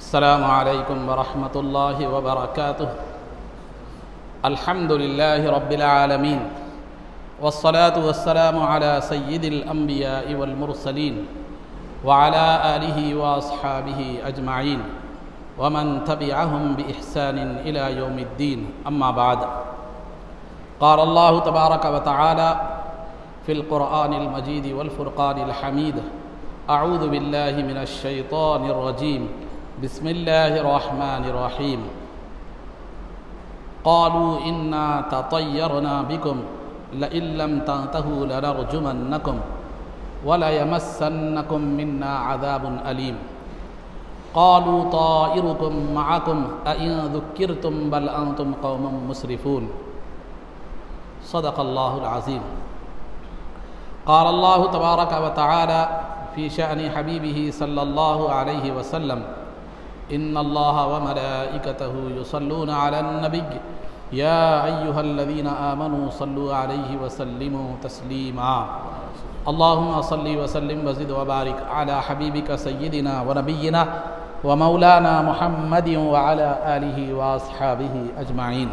अस्सलामु अलैकुम वरहमतुल्लाहि वबरकातुह। अल्हम्दुलिल्लाहि रब्बिल आलमीन वस्सलातु वस्सलामु अला सय्यिदिल अंबियाइ वल मुरसलीन व अला आलिहि व अस्हाबिहि अजमाइन व मन तबिअहुम बिइहसानिन इला यौमिद्दीन। अम्मा बाद। क़ाल अल्लाहु तबारक व तआला फ़िल क़ुरआनिल मजीद वल फ़ुरक़ानिल हमीद। अऊज़ु बिल्लाहि मिनश शैतानिर रजीम। बिस्मिल्लाहिर्रहमानिर्रहीम। क़ालू इन्ना ततय्यरना बिकुम लइन लम तंतहू लनरजुमन्नकुम वलयमस्सन्नकुम मिन्ना अज़ाबुन अलीम। क़ालू ताइरुकुम मअकुम अइन ज़ुक्किरतुम बल अंतुम क़ौमुम मुस्रिफ़ून। सदक़ल्लाहुल अज़ीम। क़ाल अल्लाहु तबारक व तआला फ़ी शअनि हबीबिही सल्लल्लाहु अलैहि वसल्लम इन्नल्लाह व मलाइकतहु युसल्लूना अलन नबिय्य या अय्युहल्लज़ीना आमनू सल्लु अलैहि वसल्लिमू तस्लीमा। अल्लाहुम्मा सल्लि वसल्लिम वज़िद व बारिक अला हबीबिका सय्यिदिना व नबिय्यिना व मौलाना मुहम्मदिन व अला आलिहि व अस्हाबिहि अजमाइन।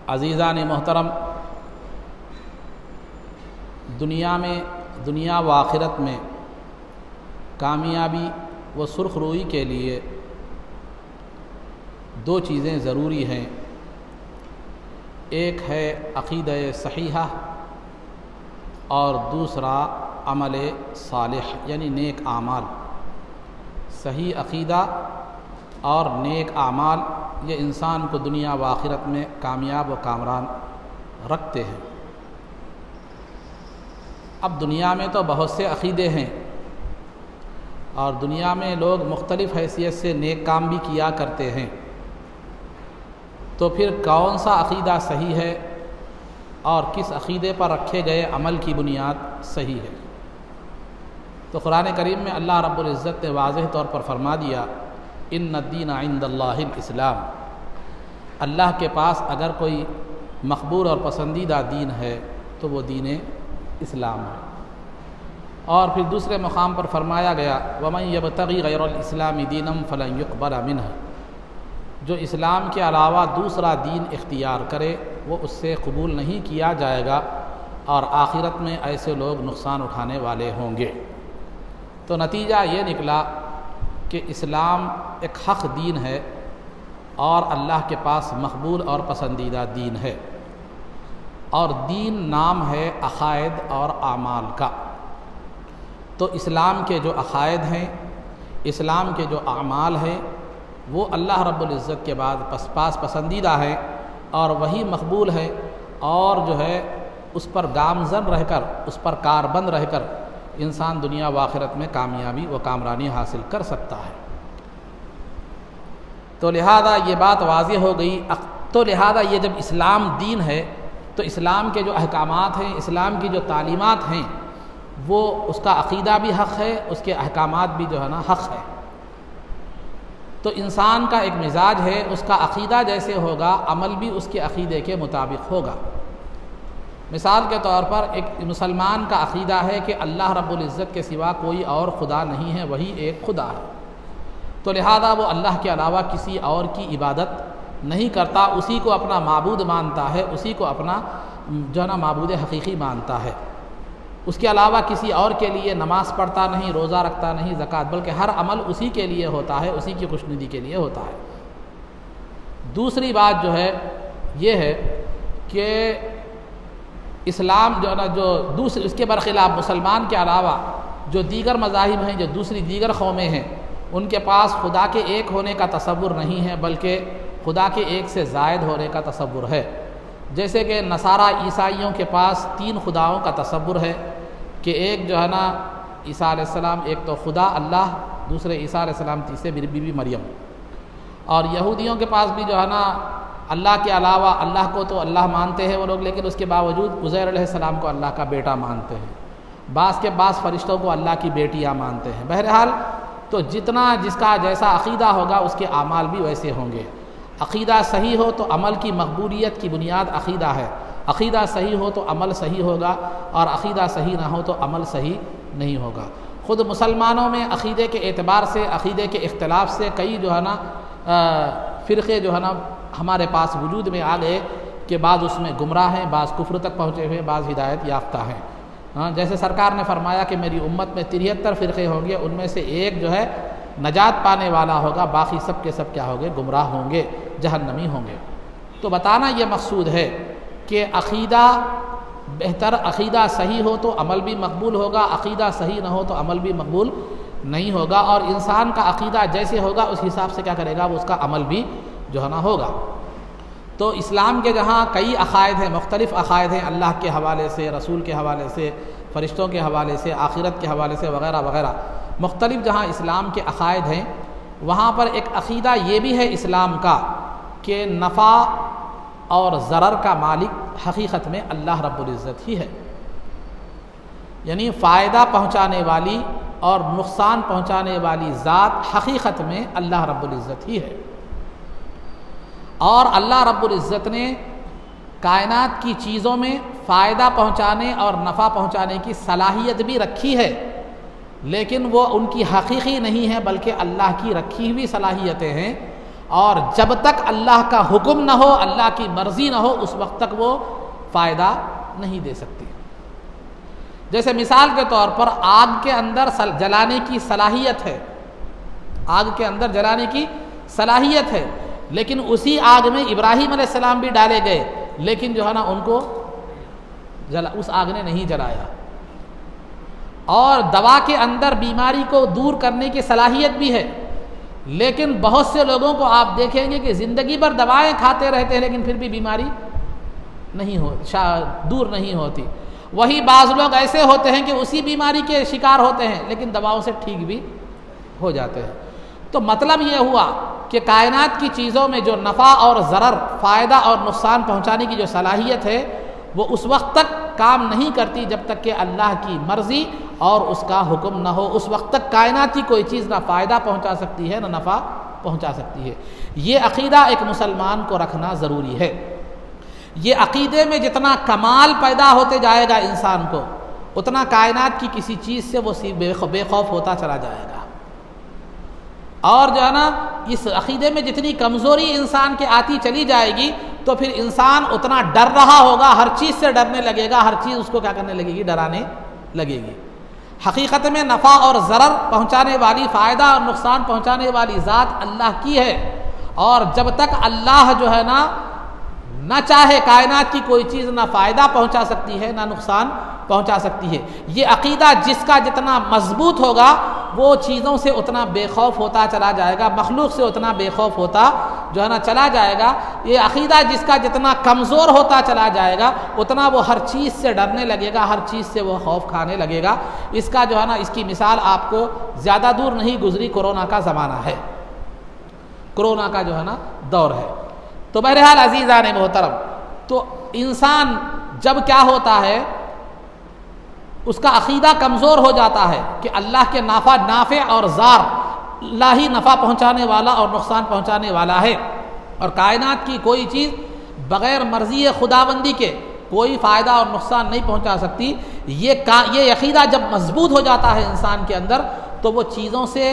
अज़ीज़ान मोहतरम, दुनिया व आखिरत में कामयाबी व सुरखरुई के लिए दो चीज़ें ज़रूरी हैं। एक है अक़ीदा सहीहा और दूसरा अमल सालिह यानी नेक आमाल। सही अक़ीदा और नेक आमाल ये इंसान को दुनिया व आखिरत में कामयाब व कामरान रखते हैं। अब दुनिया में तो बहुत से अक़ीदे हैं और दुनिया में लोग मुख्तलिफ़ हैसियत से नेक काम भी किया करते हैं। तो फिर कौन सा अक़ीदा सही है और किस अक़ीदे पर रखे गए अमल की बुनियाद सही है? तो कुरान करीम में अल्लाह रब्बुल इज़्ज़त ने वाज़ेह तौर पर फरमा दिया, इन्नद्दीन इंदल्लाहिल इस्लाम। अल्लाह के पास अगर कोई मकबूल और पसंदीदा दीन है तो वो दीन इस्लाम है। और फिर दूसरे मकाम पर फरमाया गया, वमन यब्तगी गैरल इस्लामी दीनम फलन युक़बल मिन्हु। जो इस्लाम के अलावा दूसरा दीन इख्तियार करे वो उससे कबूल नहीं किया जाएगा और आखिरत में ऐसे लोग नुकसान उठाने वाले होंगे। तो नतीजा ये निकला कि इस्लाम एक हक़ दीन है और अल्लाह के पास मकबूल और पसंदीदा दीन है। और दीन नाम है अक़ायद और आमाल का। तो इस्लाम के जो अक़ायद हैं, इस्लाम के जो आमाल हैं, वो अल्लाह रब्बुल इज़्ज़त के बाद पास पसंदीदा है और वही मकबूल है और जो है उस पर गामज़न रहकर, उस पर कारबंद रहकर इंसान दुनिया व आखिरत में कामयाबी व कामरानी हासिल कर सकता है। तो लिहाजा ये बात वाज़ेह हो गई। तो लिहाजा ये जब इस्लाम दीन है तो इस्लाम के जो अहकामात हैं, इस्लाम की जो तालीमात हैं, वो उसका अक़ीदा भी हक़ है, उसके अहकामात भी जो है ना हक़ है। तो इंसान का एक मिजाज है, उसका अक़ीदा जैसे होगा अमल भी उसके अक़ीदे के मुताबिक होगा। मिसाल के तौर पर एक मुसलमान का अक़ीदा है कि अल्लाह रब्बुल इज़्ज़त के सिवा कोई और खुदा नहीं है, वही एक खुदा है। तो लिहाजा वो अल्लाह के अलावा किसी और की इबादत नहीं करता, उसी को अपना माबूद मानता है, उसी को अपना जो है ना माबूद हकीकी मानता है। उसके अलावा किसी और के लिए नमाज़ पढ़ता नहीं, रोज़ा रखता नहीं, ज़कात, बल्कि हर अमल उसी के लिए होता है, उसी की खुशनुदी के लिए होता है। दूसरी बात जो है ये है कि इस्लाम जो है ना जो दूसरे उसके बरखिलाफ़ मुसलमान के अलावा जो दीगर मज़ाहिब हैं, जो दीगर कौमें हैं, उनके पास खुदा के एक होने का तसव्वुर नहीं है, बल्कि खुदा के एक से ज़ायद होने का तसव्वुर है। जैसे कि नसारा ईसाइयों के पास 3 खुदाओं का तसव्वुर है कि एक जो है ना ईसा अलैहिस्सलाम, एक तो खुदा अल्लाह, दूसरे ईसा अलैहिस्सलाम, तीसरे बीबी मरियम। और यहूदियों के पास भी जो है ना अल्लाह के अलावा, अल्लाह को तो अल्लाह मानते हैं वो लोग, लेकिन उसके बावजूद उज़ैर अलैहिस्सलाम को अल्लाह का बेटा मानते हैं। बाज़ फ़रिश्तों को अल्लाह की बेटियाँ मानते हैं। बहरहाल तो जितना जिसका जैसा अक़ीदा होगा उसके आमाल भी वैसे होंगे। अक़ीदा सही हो तो अमल की मकबूलियत की बुनियाद अक़ीदा है, अक़ीदा सही हो तो अमल सही होगा और अक़ीदा सही ना हो तो अमल सही नहीं होगा। ख़ुद मुसलमानों में अक़ीदे के एतबार से, अक़ीदे के इख्तिलाफ़ से कई जो है ना फ़िरक़े जो है ना हमारे पास वजूद में आ गए कि बाज़ उसमें गुमराह हैं, बाज़ कुफ्र तक पहुँचे हुए, बाज़ हिदायत याफ्ता हैं। हाँ, जैसे सरकार ने फरमाया कि मेरी उम्मत में 73 फ़िरक़े होंगे, उनमें से एक जो है नजात पाने वाला होगा, बाकी सब के सब क्या होंगे, गुमराह होंगे, जहन्नमी होंगे। तो बताना ये मकसूद है कि अक़ीदा बेहतर, अक़ीदा सही हो तो अमल भी मकबूल होगा, अक़ीदा सही ना हो तो अमल भी मकबूल नहीं होगा, और इंसान का अक़ीदा जैसे होगा उस हिसाब से क्या करेगा, वो उसका अमल भी जो है ना होगा। तो इस्लाम के जहाँ कई अक़ायद हैं, मुख्तलिफ़ अक़ायद हैं, अल्लाह के हवाले से, रसूल के हवाले से, फ़रिश्तों के हवाले से, आखिरत के हवाले से वग़ैरह वग़ैरह, मुख्तलिफ़ जहाँ इस्लाम के अक़ायद हैं, वहाँ पर एक अक़ीदा ये भी है इस्लाम का कि नफ़ा और ज़रर का मालिक हकीकत में अल्लाह रब्बुल इज़्ज़त ही है। यानी फ़ायदा पहुँचाने वाली और नुकसान पहुँचाने वाली ज़ात हकीकत में अल्लाह रब्बुल इज़्ज़त ही है। और अल्लाह रब्बुल इज़्ज़त ने कायनात की चीज़ों में फ़ायदा पहुँचाने और नफ़ा पहुँचाने की सलाहियत भी रखी है, लेकिन वो उनकी हकीकी नहीं है, बल्कि अल्लाह की रखी हुई सलाहियतें हैं। और जब तक अल्लाह का हुक्म न हो, अल्लाह की मर्ज़ी न हो, उस वक्त तक वो फ़ायदा नहीं दे सकती। जैसे मिसाल के तौर पर आग के अंदर जलाने की सलाहियत है, आग के अंदर जलाने की सलाहियत है, लेकिन उसी आग में इब्राहीम अलैहिस्सलाम भी डाले गए, लेकिन जो है ना उनको उस आग ने नहीं जलाया। और दवा के अंदर बीमारी को दूर करने की सलाहियत भी है, लेकिन बहुत से लोगों को आप देखेंगे कि ज़िंदगी भर दवाएं खाते रहते हैं, लेकिन फिर भी बीमारी नहीं हो दूर नहीं होती। वही बाज़ लोग ऐसे होते हैं कि उसी बीमारी के शिकार होते हैं, लेकिन दवाओं से ठीक भी हो जाते हैं। तो मतलब ये हुआ कि कायनात की चीज़ों में जो नफ़ा और ज़रर, फ़ायदा और नुकसान पहुँचाने की जो सलाहियत है, वो उस वक्त तक काम नहीं करती जब तक कि अल्लाह की मर्ज़ी और उसका हुक्म ना हो। उस वक्त तक कायनात की कोई चीज़ ना फ़ायदा पहुँचा सकती है, ना नफ़ा पहुँचा सकती है। ये अक़ीदा एक मुसलमान को रखना ज़रूरी है। ये अक़ीदे में जितना कमाल पैदा होते जाएगा इंसान को, उतना कायनात की किसी चीज़ से वो बेखौफ होता चला जाएगा। और जो है ना, इस अक़ीदे में जितनी कमज़ोरी इंसान के आती चली जाएगी, तो फिर इंसान उतना डर रहा होगा, हर चीज़ से डरने लगेगा, हर चीज़ उसको क्या करने लगेगी, डराने लगेगी। हकीकत में नफ़ा और ज़रर पहुँचाने वाली, फ़ायदा और नुकसान पहुँचाने वाली ज़ात अल्लाह की है। और जब तक अल्लाह जो है ना चाहे, कायनात की कोई चीज़ ना फ़ायदा पहुँचा सकती है, ना नुकसान पहुँचा सकती है। ये अक़ीदा जिसका जितना मजबूत होगा, वो चीज़ों से उतना बेखौफ होता चला जाएगा, मखलूक से उतना बेखौफ होता जो है ना चला जाएगा। ये अक़ीदा जिसका जितना कमज़ोर होता चला जाएगा, उतना वो हर चीज़ से डरने लगेगा, हर चीज़ से वो खौफ खाने लगेगा। इसका जो है ना, इसकी मिसाल आपको ज़्यादा दूर नहीं गुजरी, कोरोना का ज़माना है, कोरोना का जो है ना दौर है। तो बहरहाल अज़ीज़ान मोहतरम, तो इंसान जब क्या होता है, उसका अक़ीदा कमज़ोर हो जाता है कि अल्लाह के नाफ़े और ज़ार, अल्लाह ही नफ़ा पहुँचाने वाला और नुकसान पहुँचाने वाला है, और कायनात की कोई चीज़ बग़ैर मर्ज़ी खुदाबंदी के कोई फ़ायदा और नुकसान नहीं पहुँचा सकती। ये अक़ीदा जब मजबूत हो जाता है इंसान के अंदर, तो वो चीज़ों से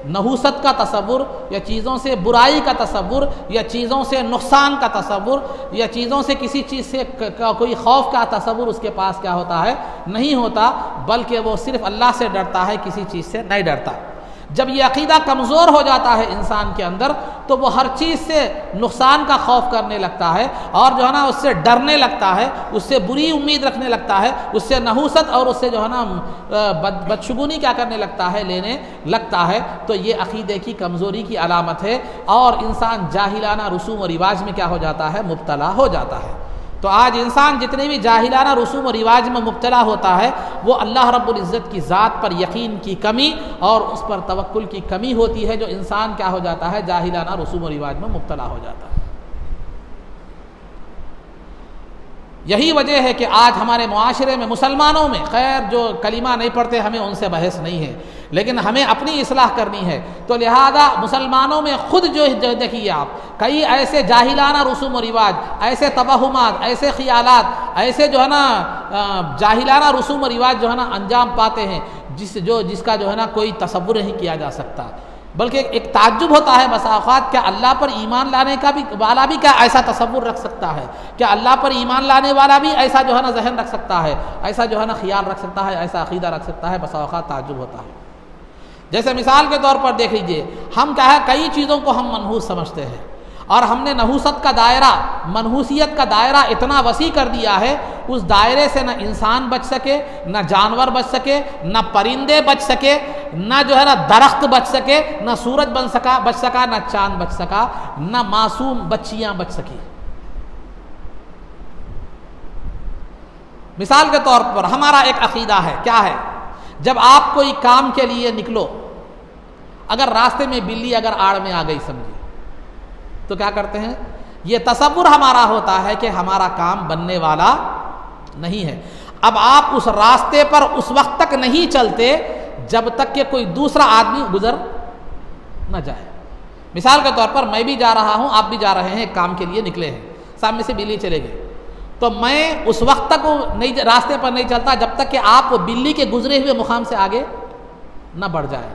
नहूसत का तसव्वुर, या चीज़ों से बुराई का तसव्वुर, या चीज़ों से नुकसान का तसव्वुर, या चीज़ों से किसी चीज़ से कोई खौफ का तसव्वुर उसके पास क्या होता है, नहीं होता, बल्कि वो सिर्फ़ अल्लाह से डरता है, किसी चीज़ से नहीं डरता। जब ये अक़ीदा कमज़ोर हो जाता है इंसान के अंदर, तो वो हर चीज़ से नुकसान का खौफ करने लगता है, और जो है ना उससे डरने लगता है, उससे बुरी उम्मीद रखने लगता है, उससे नहूसत और उससे जो है ना बदशगुनी क्या करने लगता है, लेने लगता है। तो ये अक़ीदे की कमज़ोरी की अलामत है, और इंसान जाहिलाना रसूम और रिवाज में क्या हो जाता है, मुब्तला हो जाता है। तो आज इंसान जितने भी जाहिलाना रसूम और रिवाज में मुब्तला होता है, वो अल्लाह रब्बुल इज़्ज़त की ज़ात पर यकीन की कमी और उस पर तवक्कुल की कमी होती है, जो इंसान क्या हो जाता है, जाहिलाना रसूम और रिवाज में मुब्तला हो जाता है। यही वजह है कि आज हमारे मुआशरे में, मुसलमानों में, खैर जो कलीमा नहीं पढ़ते हमें उनसे बहस नहीं है, लेकिन हमें अपनी इस्लाह करनी है। तो लिहाजा मुसलमानों में खुद जो देखिए आप, कई ऐसे जाहिलाना रसूम और रिवाज, ऐसे तवहुमात, ऐसे ख्यालात, ऐसे जो है ना जाहिलाना रसूम और रिवाज जो है ना अंजाम पाते हैं जिसका जो है ना कोई तसव्वुर नहीं किया जा सकता। बल्कि एक ताज्जुब होता है बसा औक़ात, क्या अल्लाह पर ईमान लाने का भी वाला भी क्या ऐसा तसव्वुर रख सकता है? क्या अल्लाह पर ईमान लाने वाला भी ऐसा जो है ना जहन रख सकता है, ऐसा जो है ना ख्याल रख सकता है, ऐसा अक़ीदा रख सकता है? बसा औक़ात ताज्जुब होता है। जैसे मिसाल के तौर पर देख लीजिए, हम क्या है कई चीज़ों को हम मनहूस समझते हैं और हमने नहूसत का दायरा, मनहूसियत का दायरा इतना वसी कर दिया है, उस दायरे से न इंसान बच सके, न जानवर बच सके, न परिंदे बच सके, न जो है ना दरख्त बच सके, न सूरज बच सका, न चांद बच सका, न मासूम बच्चियां बच सकी। मिसाल के तौर पर हमारा एक अकीदा है, क्या है? जब आप कोई काम के लिए निकलो, अगर रास्ते में बिल्ली अगर आड़ में आ गई समझिए, तो क्या करते हैं? ये तसव्वुर हमारा होता है कि हमारा काम बनने वाला नहीं है। अब आप उस रास्ते पर उस वक्त तक नहीं चलते जब तक कि कोई दूसरा आदमी गुजर न जाए। मिसाल के तौर पर मैं भी जा रहा हूं, आप भी जा रहे हैं, काम के लिए निकले हैं, सामने से बिल्ली चले गई, तो मैं उस वक्त तक नहीं रास्ते पर नहीं चलता जब तक कि आप बिल्ली के गुजरे हुए मुकाम से आगे न बढ़ जाए।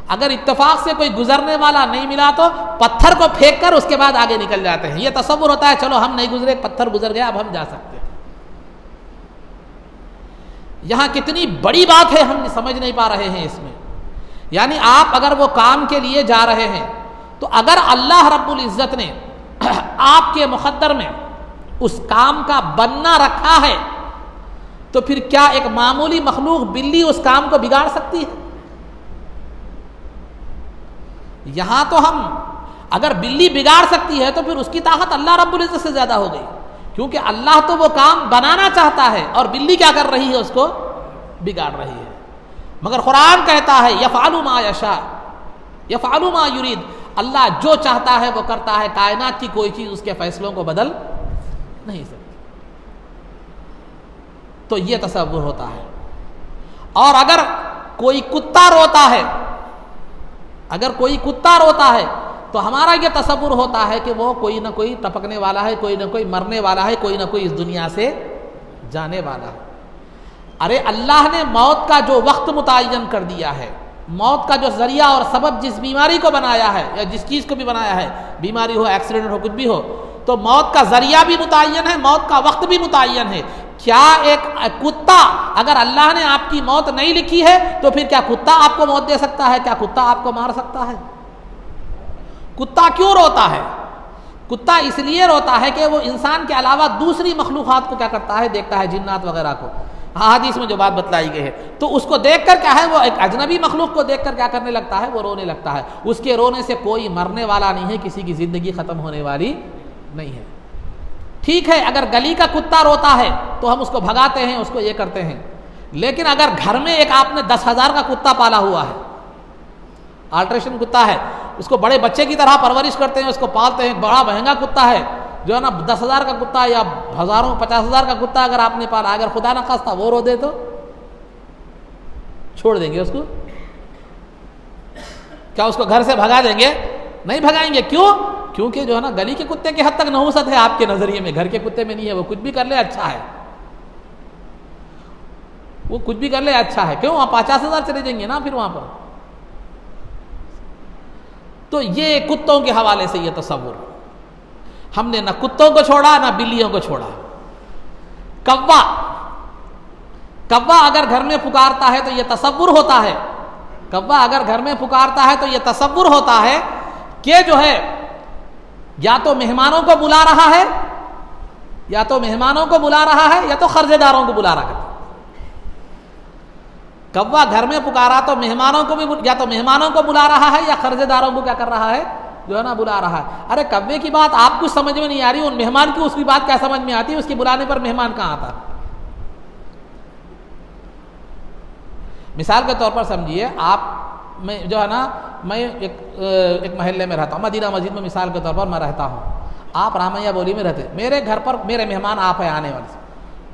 अगर इत्तेफाक से कोई गुजरने वाला नहीं मिला तो पत्थर को फेंक कर उसके बाद आगे निकल जाते हैं। यह तसव्वुर होता है, चलो हम नहीं गुजरे, पत्थर गुजर गया, अब हम जा सकते हैं। यहां कितनी बड़ी बात है, हम समझ नहीं पा रहे हैं इसमें। यानी आप अगर वो काम के लिए जा रहे हैं, तो अगर अल्लाह रब्बुल इज्जत ने आपके मुक़द्दर में उस काम का बनना रखा है, तो फिर क्या एक मामूली मखलूक बिल्ली उस काम को बिगाड़ सकती है? यहां तो हम अगर बिल्ली बिगाड़ सकती है तो फिर उसकी ताकत अल्लाह रब्बुल इज्जत से ज्यादा हो गई, क्योंकि अल्लाह तो वो काम बनाना चाहता है और बिल्ली क्या कर रही है? उसको बिगाड़ रही है। मगर कुरान कहता है यफ़अलु मा यशा यफ़अलु मा युरीद, अल्लाह जो चाहता है वो करता है, कायनात की कोई चीज उसके फैसलों को बदल नहीं सकती। तो ये तसव्वुर होता है। और अगर कोई कुत्ता रोता है, अगर कोई कुत्ता रोता है तो हमारा यह तसव्वुर होता है कि वो कोई ना कोई टपकने वाला है, कोई ना कोई मरने वाला है, कोई ना कोई इस दुनिया से जाने वाला है। अरे अल्लाह ने मौत का जो वक्त मुतय्यन कर दिया है, मौत का जो जरिया और सबब जिस बीमारी को बनाया है या जिस चीज़ को भी बनाया है, बीमारी हो, एक्सीडेंट हो, कुछ भी हो, तो मौत का जरिया भी मुतय्यन है, मौत का वक्त भी मुतय्यन है। क्या एक कुत्ता, अगर अल्लाह ने आपकी मौत नहीं लिखी है तो फिर क्या कुत्ता आपको मौत दे सकता है? क्या कुत्ता आपको मार सकता है? कुत्ता क्यों रोता है? कुत्ता इसलिए रोता है कि वो इंसान के अलावा दूसरी मखलूक़ात को क्या करता है? देखता है, जिन्नात वगैरह को। हदीस में जो बात बतलाई गई है, तो उसको देखकर क्या है, वो एक अजनबी मखलूक को देखकर क्या करने लगता है? वो रोने लगता है। उसके रोने से कोई मरने वाला नहीं है, किसी की जिंदगी खत्म होने वाली नहीं है। ठीक है, अगर गली का कुत्ता रोता है तो हम उसको भगाते हैं, उसको ये करते हैं, लेकिन अगर घर में एक आपने 10,000 का कुत्ता पाला हुआ है, अल्ट्रेशन कुत्ता है, उसको बड़े बच्चे की तरह परवरिश करते हैं, उसको पालते हैं, बड़ा महंगा कुत्ता है जो है ना, 10,000 का कुत्ता या हजारों 50,000 का कुत्ता अगर आपने पाला, अगर खुदा ना खास्ता वो रो दे तो छोड़ देंगे उसको? क्या उसको घर से भगा देंगे? नहीं भगाएंगे। क्यों? क्योंकि जो है ना, गली के कुत्ते के हद तक नहुसत है आपके नजरिए में, घर के कुत्ते में नहीं है। वो कुछ भी कर ले अच्छा है, वो कुछ भी कर ले अच्छा है। क्यों? वहां 50,000 चले जाएंगे ना फिर वहां पर। तो ये कुत्तों के हवाले से ये तसव्वुर, हमने ना कुत्तों को छोड़ा ना बिल्लियों को छोड़ा। कौवा, कौवा अगर घर में पुकारता है तो यह तसव्वुर होता है, कौवा अगर घर में पुकारता है तो यह तसव्वुर होता है कि जो है या तो मेहमानों को बुला रहा है, या तो मेहमानों को बुला रहा है, या तो खर्जेदारों को बुला रहा है। कौवा घर में पुकारा तो मेहमानों को भी, या तो मेहमानों को बुला रहा है या खर्जेदारों को क्या कर रहा है, जो है ना, बुला रहा है। अरे कौवे की बात आपको समझ में नहीं आ रही, उन मेहमान की उसकी बात क्या समझ में आती है? उसके बुलाने पर मेहमान कहाँ आता? मिसाल के तौर पर समझिए, आप मैं जो है ना, मैं एक महल्ले में रहता हूँ, मदीना मस्जिद में मिसाल के तौर पर मैं रहता हूँ, आप रामैया बोली में रहते, मेरे घर पर मेरे मेहमान आप है आने वाले,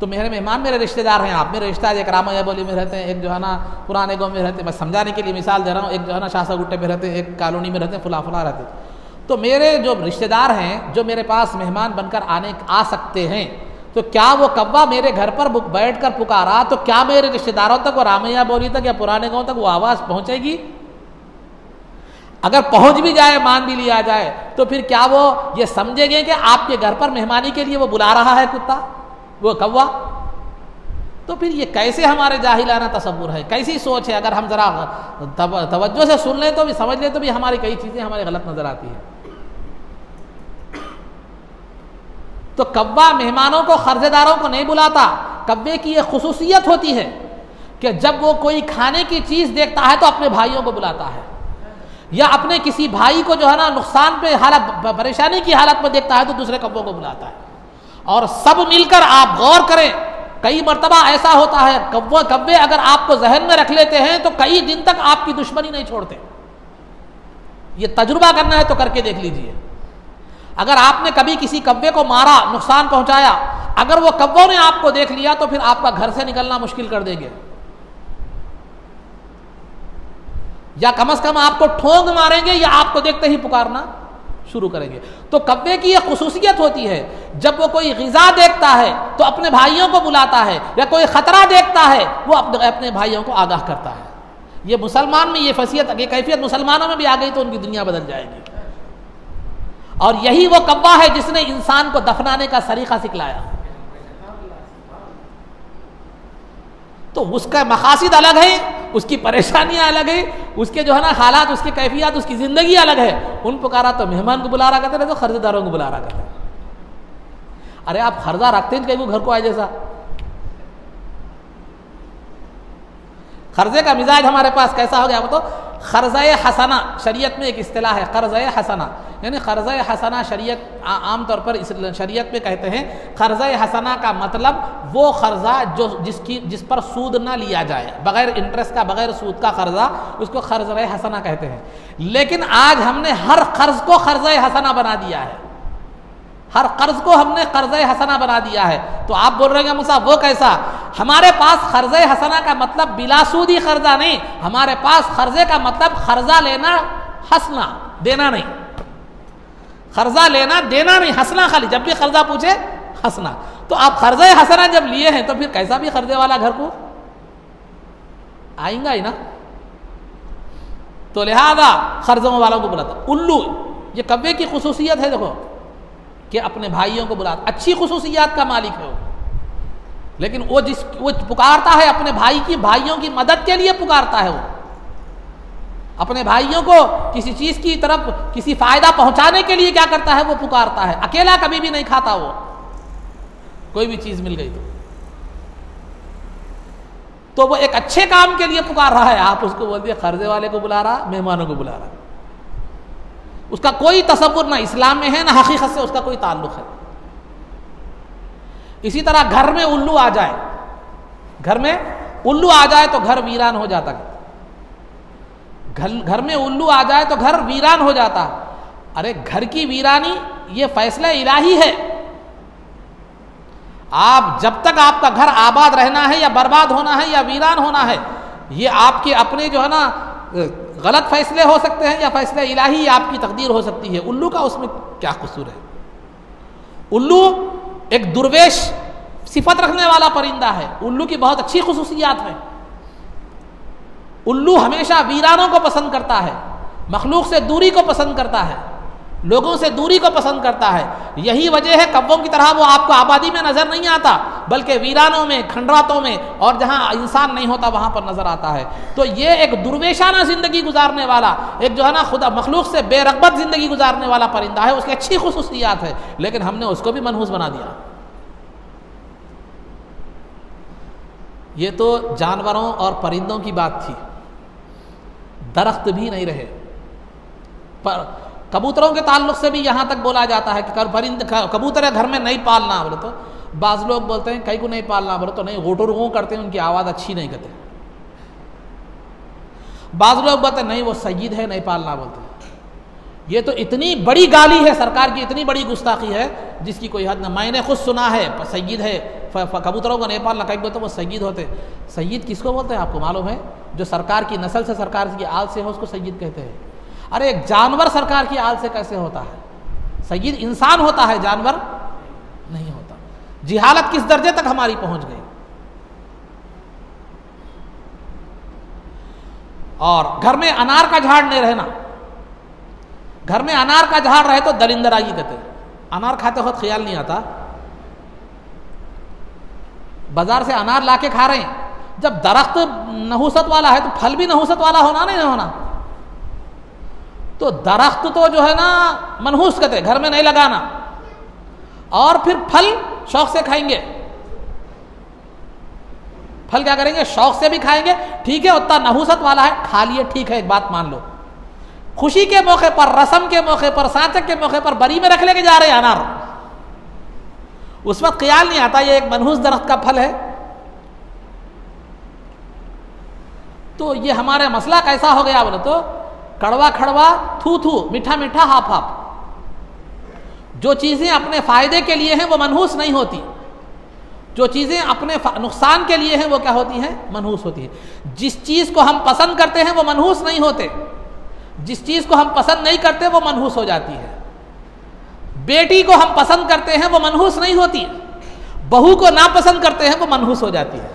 तो मेरे मेहमान मेरे रिश्तेदार हैं, आप मेरे रिश्तेदार, एक रामैया बोली में रहते हैं, एक जो है ना पुराने गाँव में रहते हैं, मैं समझाने के लिए मिसाल दे रहा हूँ, एक जो है ना शासा गुट्टे में रहते हैं, एक कॉलोनी में रहते हैं, फुला फुला रहते हैं। तो मेरे जो रिश्तेदार हैं जो मेरे पास मेहमान बनकर आ सकते हैं, तो क्या वो कौवा मेरे घर पर बैठ कर पुकारा तो क्या मेरे रिश्तेदारों तक वो रामैया बोली तक या पुराने गाँव तक वो आवाज़ पहुँचेगी? अगर पहुँच भी जाए, मान भी लिया जाए, तो फिर क्या वो ये समझेंगे कि आपके घर पर मेहमानी के लिए वो बुला रहा है कुत्ता, वो कौवा? तो फिर ये कैसे हमारे जाहिलाना तसव्वुर है, कैसी सोच है? अगर हम ज़रा तवज्जो से सुन लें तो भी, समझ लें तो भी हमारी कई चीज़ें हमारी गलत नज़र आती हैं। तो कौवा मेहमानों को, खर्जेदारों को नहीं बुलाता। कौवे की ये खुसूसियत होती है कि जब वो कोई खाने की चीज़ देखता है तो अपने भाइयों को बुलाता है, या अपने किसी भाई को जो है ना नुकसान पे हालत, परेशानी की हालत में देखता है तो दूसरे कौवों को बुलाता है। और सब मिलकर, आप गौर करें, कई मर्तबा ऐसा होता है कौवे अगर आपको जहन में रख लेते हैं तो कई दिन तक आपकी दुश्मनी नहीं छोड़ते। ये तजुर्बा करना है तो करके देख लीजिए। अगर आपने कभी किसी कौवे को मारा, नुकसान पहुंचाया, अगर वो कौवों ने आपको देख लिया तो फिर आपका घर से निकलना मुश्किल कर देंगे, या कम से कम आपको ठोंग मारेंगे या आपको देखते ही पुकारना शुरू करेंगे। तो कौवे की यह खुसूसियत होती है, जब वो कोई ग़िज़ा देखता है तो अपने भाइयों को बुलाता है, या कोई ख़तरा देखता है वो अपने भाइयों को आगाह करता है। ये मुसलमान में ये फसीयत, ये कैफियत मुसलमानों में भी आ गई तो उनकी दुनिया बदल जाएगी। और यही वो कौवा है जिसने इंसान को दफनाने का सरीका सिखलाया। तो उसका मकासद अलग है, उसकी परेशानियां अलग है, उसके जो है ना हालात, उसकी कैफियत, उसकी ज़िंदगी अलग है। उन पुकारा तो मेहमान को बुला रहा करते, तो खर्जेदारों को बुला रहा करते। अरे आप खर्जा रखते हैं कहीं घर को आए जैसा। खर्जे का मिजाज हमारे पास कैसा हो गया? वो तो खर्ज़े हसना, शरीयत में एक इस्तिलाह है खर्ज़े हसना, यानी खर्ज़े हसना शरीयत आम तौर पर इस शरीयत में कहते हैं। खर्ज़े हसना का मतलब वो कर्जा जिस पर सूद ना लिया जाए, बगैर इंटरेस्ट का, बगैर सूद का कर्जा, उसको खर्ज़े हसना कहते हैं। लेकिन आज हमने हर कर्ज को खर्ज़े हसना बना दिया है, हर कर्ज को हमने कर्ज़े हसना बना दिया है। तो आप बोल रहे हैं मुसा वो कैसा? हमारे पास खर्ज़े हसना का मतलब बिलासूदी कर्जा नहीं, हमारे पास खर्जे का मतलब खर्जा लेना, हंसना, देना नहीं। खर्जा लेना, देना नहीं, हंसना खाली, जब भी कर्जा पूछे हंसना। तो आप खर्जे हसना जब लिए हैं तो फिर कैसा भी खर्जे वाला घर को आएगा ही ना। तो लिहाजा खर्जों वालों को बुलाता। उल्लू, ये कौवे की खुसूसियत है, देखो कि अपने भाइयों को बुलाता, अच्छी खुसूसियात का मालिक है वो। लेकिन वो पुकारता है अपने भाइयों की मदद के लिए पुकारता है। वो अपने भाइयों को किसी चीज की तरफ, किसी फायदा पहुंचाने के लिए क्या करता है? वो पुकारता है। अकेला कभी भी नहीं खाता वो, कोई भी चीज मिल गई तो वो एक अच्छे काम के लिए पुकार रहा है। आप उसको बोल दिए खर्जे वाले को बुला रहा, मेहमानों को बुला रहा, उसका कोई तसव्वुर ना इस्लाम में है ना हकीकत से उसका कोई ताल्लुक है। इसी तरह घर में उल्लू आ जाए, घर में उल्लू आ जाए तो घर वीरान हो जाता है। घर में उल्लू आ जाए तो घर वीरान हो जाता। अरे घर की वीरानी ये फैसला इलाही है। आप जब तक आपका घर आबाद रहना है या बर्बाद होना है या वीरान होना है, ये आपके अपने जो है ना गलत फैसले हो सकते हैं या फैसले इलाही आपकी तकदीर हो सकती है। उल्लू का उसमें क्या कसूर है? उल्लू एक दुर्वेश सिफत रखने वाला परिंदा है। उल्लू की बहुत अच्छी खुसूसियात है। उल्लू हमेशा वीरानों को पसंद करता है, मखलूक से दूरी को पसंद करता है, लोगों से दूरी को पसंद करता है। यही वजह है कौवों की तरह वो आपको आबादी में नजर नहीं आता, बल्कि वीरानों में, खंडरातों में और जहां इंसान नहीं होता वहां पर नजर आता है। तो ये एक दुर्वेशाना जिंदगी गुजारने वाला, एक जो है ना खुदा मखलूक से बेरगबत जिंदगी गुजारने वाला परिंदा है। उसकी अच्छी खुसूसियात है, लेकिन हमने उसको भी मनहूस बना दिया। ये तो जानवरों और परिंदों की बात थी। दरख्त भी नहीं रहे। पर कबूतरों के ताल्लुक से भी यहाँ तक बोला जाता है कि कबूतर घर में नहीं पालना। बोले तो बाज़ लोग बोलते हैं कई को नहीं पालना, बोले तो नहीं, गोटो रुगों करते हैं, उनकी आवाज़ अच्छी नहीं करते। बाज़ लोग बोलते हैं नहीं वो सय्यद है, नहीं पालना बोलते हैं। ये तो इतनी बड़ी गाली है सरकार की, इतनी बड़ी गुस्ताखी है जिसकी कोई हद न। मैंने खुद सुना है सैयद है कबूतरों को नेपाल न कहीं तो वो सैयद होते। सैयद किसको बोलते हैं आपको मालूम है? जो सरकार की नस्ल से, सरकार की आल से हो उसको सैयद कहते हैं। अरे एक जानवर सरकार की आल से कैसे होता है? सैयद इंसान होता है, जानवर नहीं होता। जिहालत किस दर्जे तक हमारी पहुंच गई। और घर में अनार का झाड़ नहीं रहना, घर में अनार का झाड़ रहे तो दरिंदराई कहते हैं। अनार खाते वक्त ख्याल नहीं आता, बाजार से अनार लाके खा रहे हैं। जब दरख्त नहुसत वाला है तो फल भी नहुसत वाला होना नहीं होना। तो दरख्त तो जो है ना मनहूस कहते हैं, घर में नहीं लगाना। और फिर फल शौक से खाएंगे। फल क्या करेंगे? शौक से भी खाएंगे। ठीक है, उतना नहुसत वाला है, खा लिए, ठीक है, एक बात मान लो। खुशी के मौके पर, रस्म के मौके पर, साचक के मौके पर बरी में रख लेके जा रहे हैं अनार। उस वक्त ख्याल नहीं आता ये एक मनहूस दरख्त का फल है। तो ये हमारा मसला कैसा हो गया बोले तो कड़वा खड़वा, थू थू, मीठा मीठा, हाफ हाफ। जो चीजें अपने फायदे के लिए हैं वो मनहूस नहीं होती, जो चीजें अपने नुकसान के लिए हैं वो क्या होती हैं? मनहूस होती है। जिस चीज को हम पसंद करते हैं वो मनहूस नहीं होते, जिस चीज को हम पसंद नहीं करते वो मनहूस हो जाती है। बेटी को हम पसंद करते हैं वो मनहूस नहीं होती, बहू को नापसंद करते हैं वो मनहूस हो जाती है।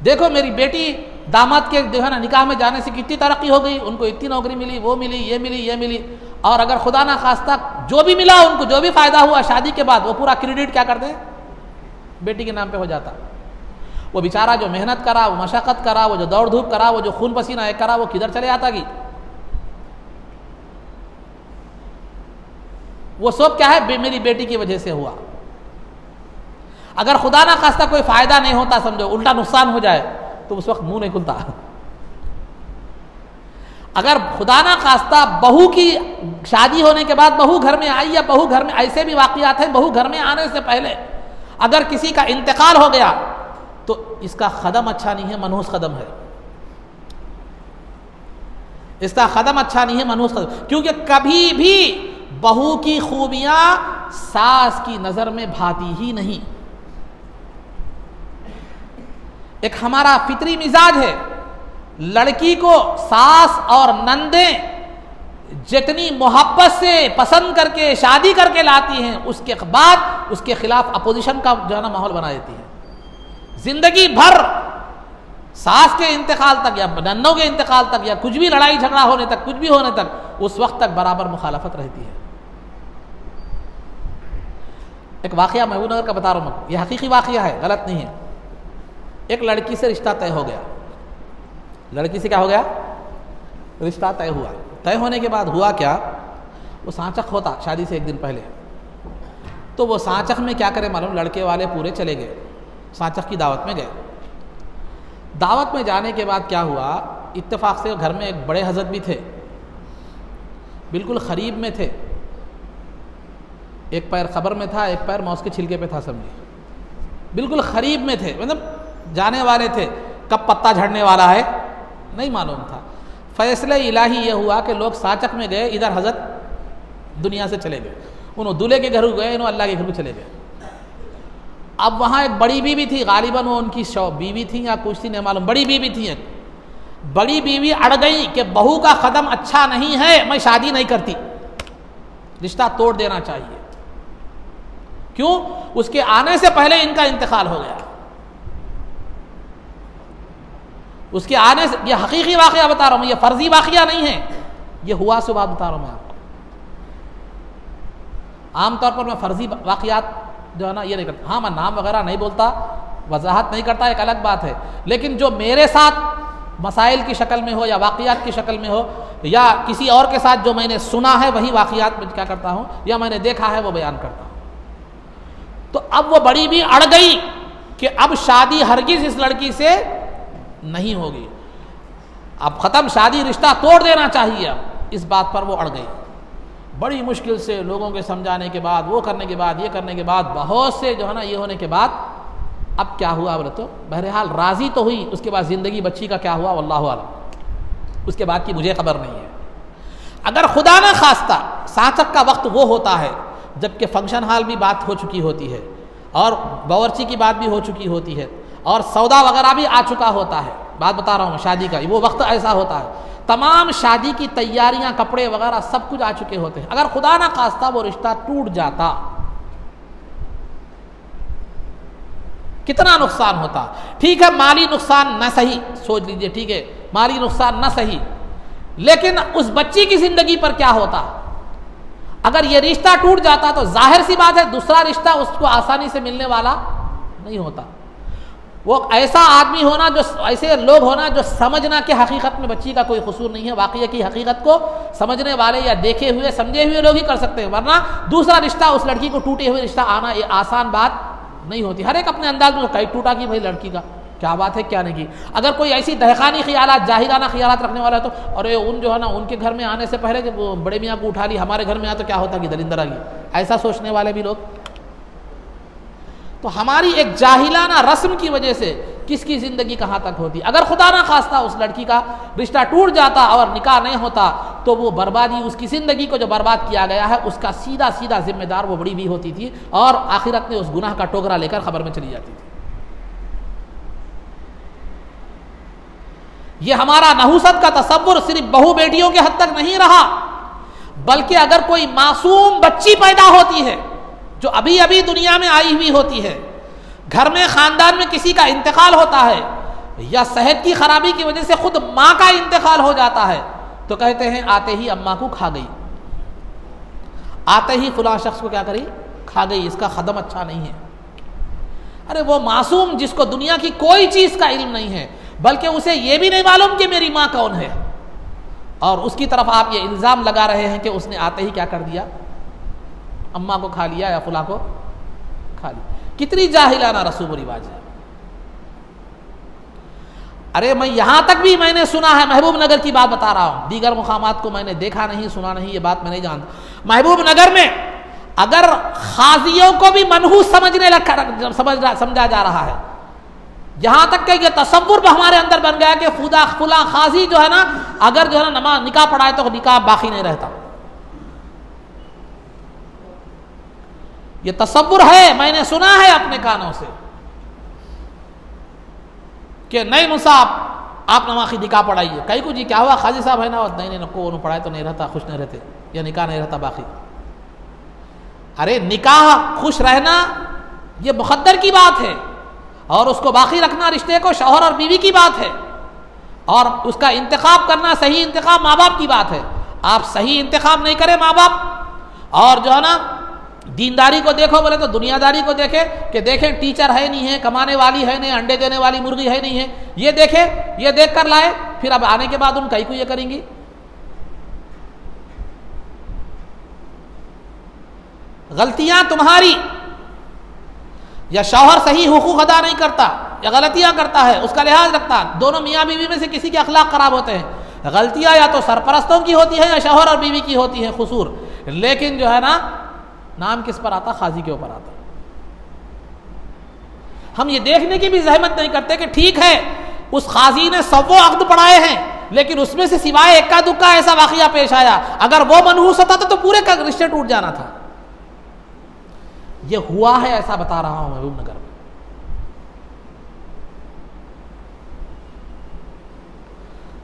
देखो मेरी बेटी दामाद के जो है ना निकाह में जाने से कितनी तरक्की हो गई, उनको इतनी नौकरी मिली, वो मिली, ये मिली, ये मिली। और अगर खुदा ना खास्ता जो भी मिला उनको, जो भी फायदा हुआ शादी के बाद, वो पूरा क्रेडिट क्या करते हैं? बेटी के नाम पे हो जाता। वो बेचारा जो मेहनत करा, वो मशक्कत करा, वो जो दौड़ धूप करा, वो जो खून पसीना एक करा, वो किधर चले जाता कि वो सब क्या है? मेरी बेटी की वजह से हुआ। अगर खुदा ना खास्ता कोई फायदा नहीं होता, समझो उल्टा नुकसान हो जाए, तो उस वक्त मुंह नहीं खुलता। अगर खुदा ना खास्ता बहू की शादी होने के बाद बहू घर में आई, या बहू घर में, ऐसे भी वाकयात हैं, बहू घर में आने से पहले अगर किसी का इंतकाल हो गया तो इसका कदम अच्छा नहीं है, मनहूस कदम है। इसका कदम अच्छा नहीं है, मनहूस कदम। क्योंकि कभी भी बहू की खूबियां सास की नजर में भाती ही नहीं। एक हमारा फितरी मिजाज है, लड़की को सास और नंदें जितनी मोहब्बत से पसंद करके शादी करके लाती हैं, उसके बाद उसके खिलाफ अपोजिशन का जो है ना माहौल बना देती है। जिंदगी भर सास के इंतकाल तक या नन्नों के इंतकाल तक या कुछ भी लड़ाई झगड़ा होने तक, कुछ भी होने तक, उस वक्त तक बराबर मुखालफत रहती है। एक वाकया महबूबनगर का बता रहा हूँ, यह हकीकी वाकया है, गलत नहीं है। एक लड़की से रिश्ता तय हो गया। लड़की से क्या हो गया? रिश्ता तय हुआ। तय होने के बाद हुआ क्या? वो सांचक होता शादी से एक दिन पहले। तो वो सांचक में क्या करे मालूम? लड़के वाले पूरे चले गए, सांचक की दावत में गए। दावत में जाने के बाद क्या हुआ? इत्तेफाक से घर में एक बड़े हजरत भी थे, बिल्कुल करीब में थे। एक पैर खबर में था, एक पैर मौस के छिलके पे था, समझे, बिल्कुल करीब में थे, मतलब जाने वाले थे। कब पत्ता झड़ने वाला है नहीं मालूम था। फैसले इलाही ये हुआ कि लोग सांचक में गए, इधर हजरत दुनिया से चले गए। उन्होंने दूल्हे के घर गए, इन्होंने अल्लाह के घर में चले गए। अब वहाँ एक बड़ी बीवी थी, गालिबन वो उनकी बीवी थी या कुछ थी नहीं मालूम, बड़ी बीवी थी। एक बड़ी बीवी अड़ गई कि बहू का कदम अच्छा नहीं है, मैं शादी नहीं करती, रिश्ता तोड़ देना चाहिए। क्यों? उसके आने से पहले इनका इंतकाल हो गया। उसके आने से, यह हकीकी वाकया बता रहा हूं, यह फर्जी वाकया नहीं है, यह हुआ से बात बता रहा हूं मैं आपको। आमतौर पर मैं फर्जी वाकयात जो है ना ये नहीं करता। हाँ, मैं नाम वगैरह नहीं बोलता, वजाहत नहीं करता, एक अलग बात है। लेकिन जो मेरे साथ मसाइल की शक्ल में हो या वाकयात की शक्ल में हो, या किसी और के साथ जो मैंने सुना है वही वाकयात में क्या करता हूँ, या मैंने देखा है वो बयान करता हूँ। तो अब वो बड़ी भी अड़ गई कि अब शादी हरगिज इस लड़की से नहीं होगी, अब ख़त्म, शादी, रिश्ता तोड़ देना चाहिए। अब इस बात पर वो अड़ गई। बड़ी मुश्किल से लोगों के समझाने के बाद, वो करने के बाद, ये करने के बाद, बहुत से जो है ना ये होने के बाद, अब क्या हुआ बोले तो बहरहाल राज़ी तो हुई। उसके बाद ज़िंदगी बच्ची का क्या हुआ वल्लाहु आलम, उसके बाद की मुझे खबर नहीं है। अगर खुदा ना खास्ता साचक का वक्त वो होता है जबकि फंक्शन हॉल भी बात हो चुकी होती है और बावर्ची की बात भी हो चुकी होती है और सौदा वगैरह भी आ चुका होता है, बात बता रहा हूँ शादी का, वो वक्त ऐसा होता है, तमाम शादी की तैयारियां, कपड़े वगैरह सब कुछ आ चुके होते हैं। अगर खुदा ना खास्ता वो रिश्ता टूट जाता, कितना नुकसान होता। ठीक है, माली नुकसान न सही, सोच लीजिए, ठीक है, माली नुकसान न सही, लेकिन उस बच्ची की जिंदगी पर क्या होता। अगर ये रिश्ता टूट जाता तो जाहिर सी बात है दूसरा रिश्ता उसको आसानी से मिलने वाला नहीं होता। वो ऐसा आदमी होना, जो ऐसे लोग होना जो समझना कि हकीकत में बच्ची का कोई कसूर नहीं है, वाकई की हकीकत को समझने वाले या देखे हुए समझे हुए लोग ही कर सकते हैं, वरना दूसरा रिश्ता उस लड़की को टूटे हुए रिश्ता आना ये आसान बात नहीं होती। हर एक अपने अंदाज में कई टूटा कि भाई लड़की का क्या बात है क्या नहीं की। अगर कोई ऐसी दहकानी ख्यालात, जाहिराना ख्यालात रखने वाला है तो अरे उन जो है ना उनके घर में आने से पहले जब बड़े मियाँ को उठा ली, हमारे घर में आया तो क्या होता कि दरिंदर आ गई, ऐसा सोचने वाले भी लोग। तो हमारी एक जाहिलाना रस्म की वजह से किसकी ज़िंदगी कहाँ तक होती। अगर खुदा ना खास्ता उस लड़की का रिश्ता टूट जाता और निकाह नहीं होता तो वो बर्बादी, उसकी ज़िंदगी को जो बर्बाद किया गया है उसका सीधा सीधा जिम्मेदार वो बड़ी भी होती थी और आखिरत में उस गुनाह का टोकरा लेकर खबर में चली जाती थी। ये हमारा नहुसत का तसव्वुर सिर्फ बहू बेटियों के हद तक नहीं रहा, बल्कि अगर कोई मासूम बच्ची पैदा होती है जो अभी अभी दुनिया में आई हुई होती है, घर में खानदान में किसी का इंतकाल होता है या सेहत की खराबी की वजह से खुद माँ का इंतकाल हो जाता है, तो कहते हैं आते ही अम्मा को खा गई, आते ही फुला शख्स को क्या करी, खा गई, इसका कदम अच्छा नहीं है। अरे वो मासूम जिसको दुनिया की कोई चीज का इल्म नहीं है, बल्कि उसे ये भी नहीं मालूम कि मेरी माँ कौन है, और उसकी तरफ आप ये इल्ज़ाम लगा रहे हैं कि उसने आते ही क्या कर दिया, अम्मा को खा लिया या फुला को खा लिया। कितनी जाहिलाना रसूम व रिवाज है। अरे मैं यहां तक भी मैंने सुना है, महबूब नगर की बात बता रहा हूं, दीगर मुकामात को मैंने देखा नहीं, सुना नहीं, ये बात मैं नहीं जानता। महबूब नगर में अगर खाजियों को भी मनहूस समझा जा रहा है, यहां तक कि ये तसव्वुर हमारे अंदर बन गया कि फुला खाजी जो है ना, अगर जो है ना नमाज निकाह पढ़ाए तो निकाह बाकी नहीं रहता। ये तसव्वुर है, मैंने सुना है अपने कानों से कि नहीं मुसाब आप नमाखी निकाह पढ़ाइए, कहीं को जी क्या हुआ खाजी साहब है ना, नहीं नको पढ़ाए तो नहीं रहता, खुश नहीं रहते, या निकाह नहीं रहता बाकी। अरे निकाह खुश रहना ये मुक़द्दर की बात है और उसको बाकी रखना रिश्ते को शौहर और बीवी की बात है, और उसका इंतखाब करना, सही इंतखाब माँ बाप की बात है। आप सही इंतखाब नहीं करें माँ बाप, और जो है ना दीनदारी को देखो बोले तो दुनियादारी को देखे कि देखें टीचर है नहीं है, कमाने वाली है नहीं, अंडे देने वाली मुर्गी है नहीं है, ये देखे, ये देख कर लाए, फिर अब आने के बाद उन कई को ये करेंगी। गलतियां तुम्हारी, या शौहर सही हुकूक अदा नहीं करता या गलतियां करता है, उसका लिहाज रखता, दोनों मियाँ बीवी में से किसी के अखलाक खराब होते हैं। गलतियां या तो सरपरस्तों की होती है या शौहर और बीवी की होती है कसूर, लेकिन जो है ना नाम किस पर आता, खाजी के ऊपर आता। हम ये देखने की भी जहमत नहीं करते कि ठीक है उस खाजी ने सव्वो अक्द पढ़ाए हैं, लेकिन उसमें से सिवाय इक्का दुक्का ऐसा वाकया पेश आया, अगर वो मनहूस होता तो पूरे का रिश्ते टूट जाना था। ये हुआ है, ऐसा बता रहा हूं महबूब नगर में।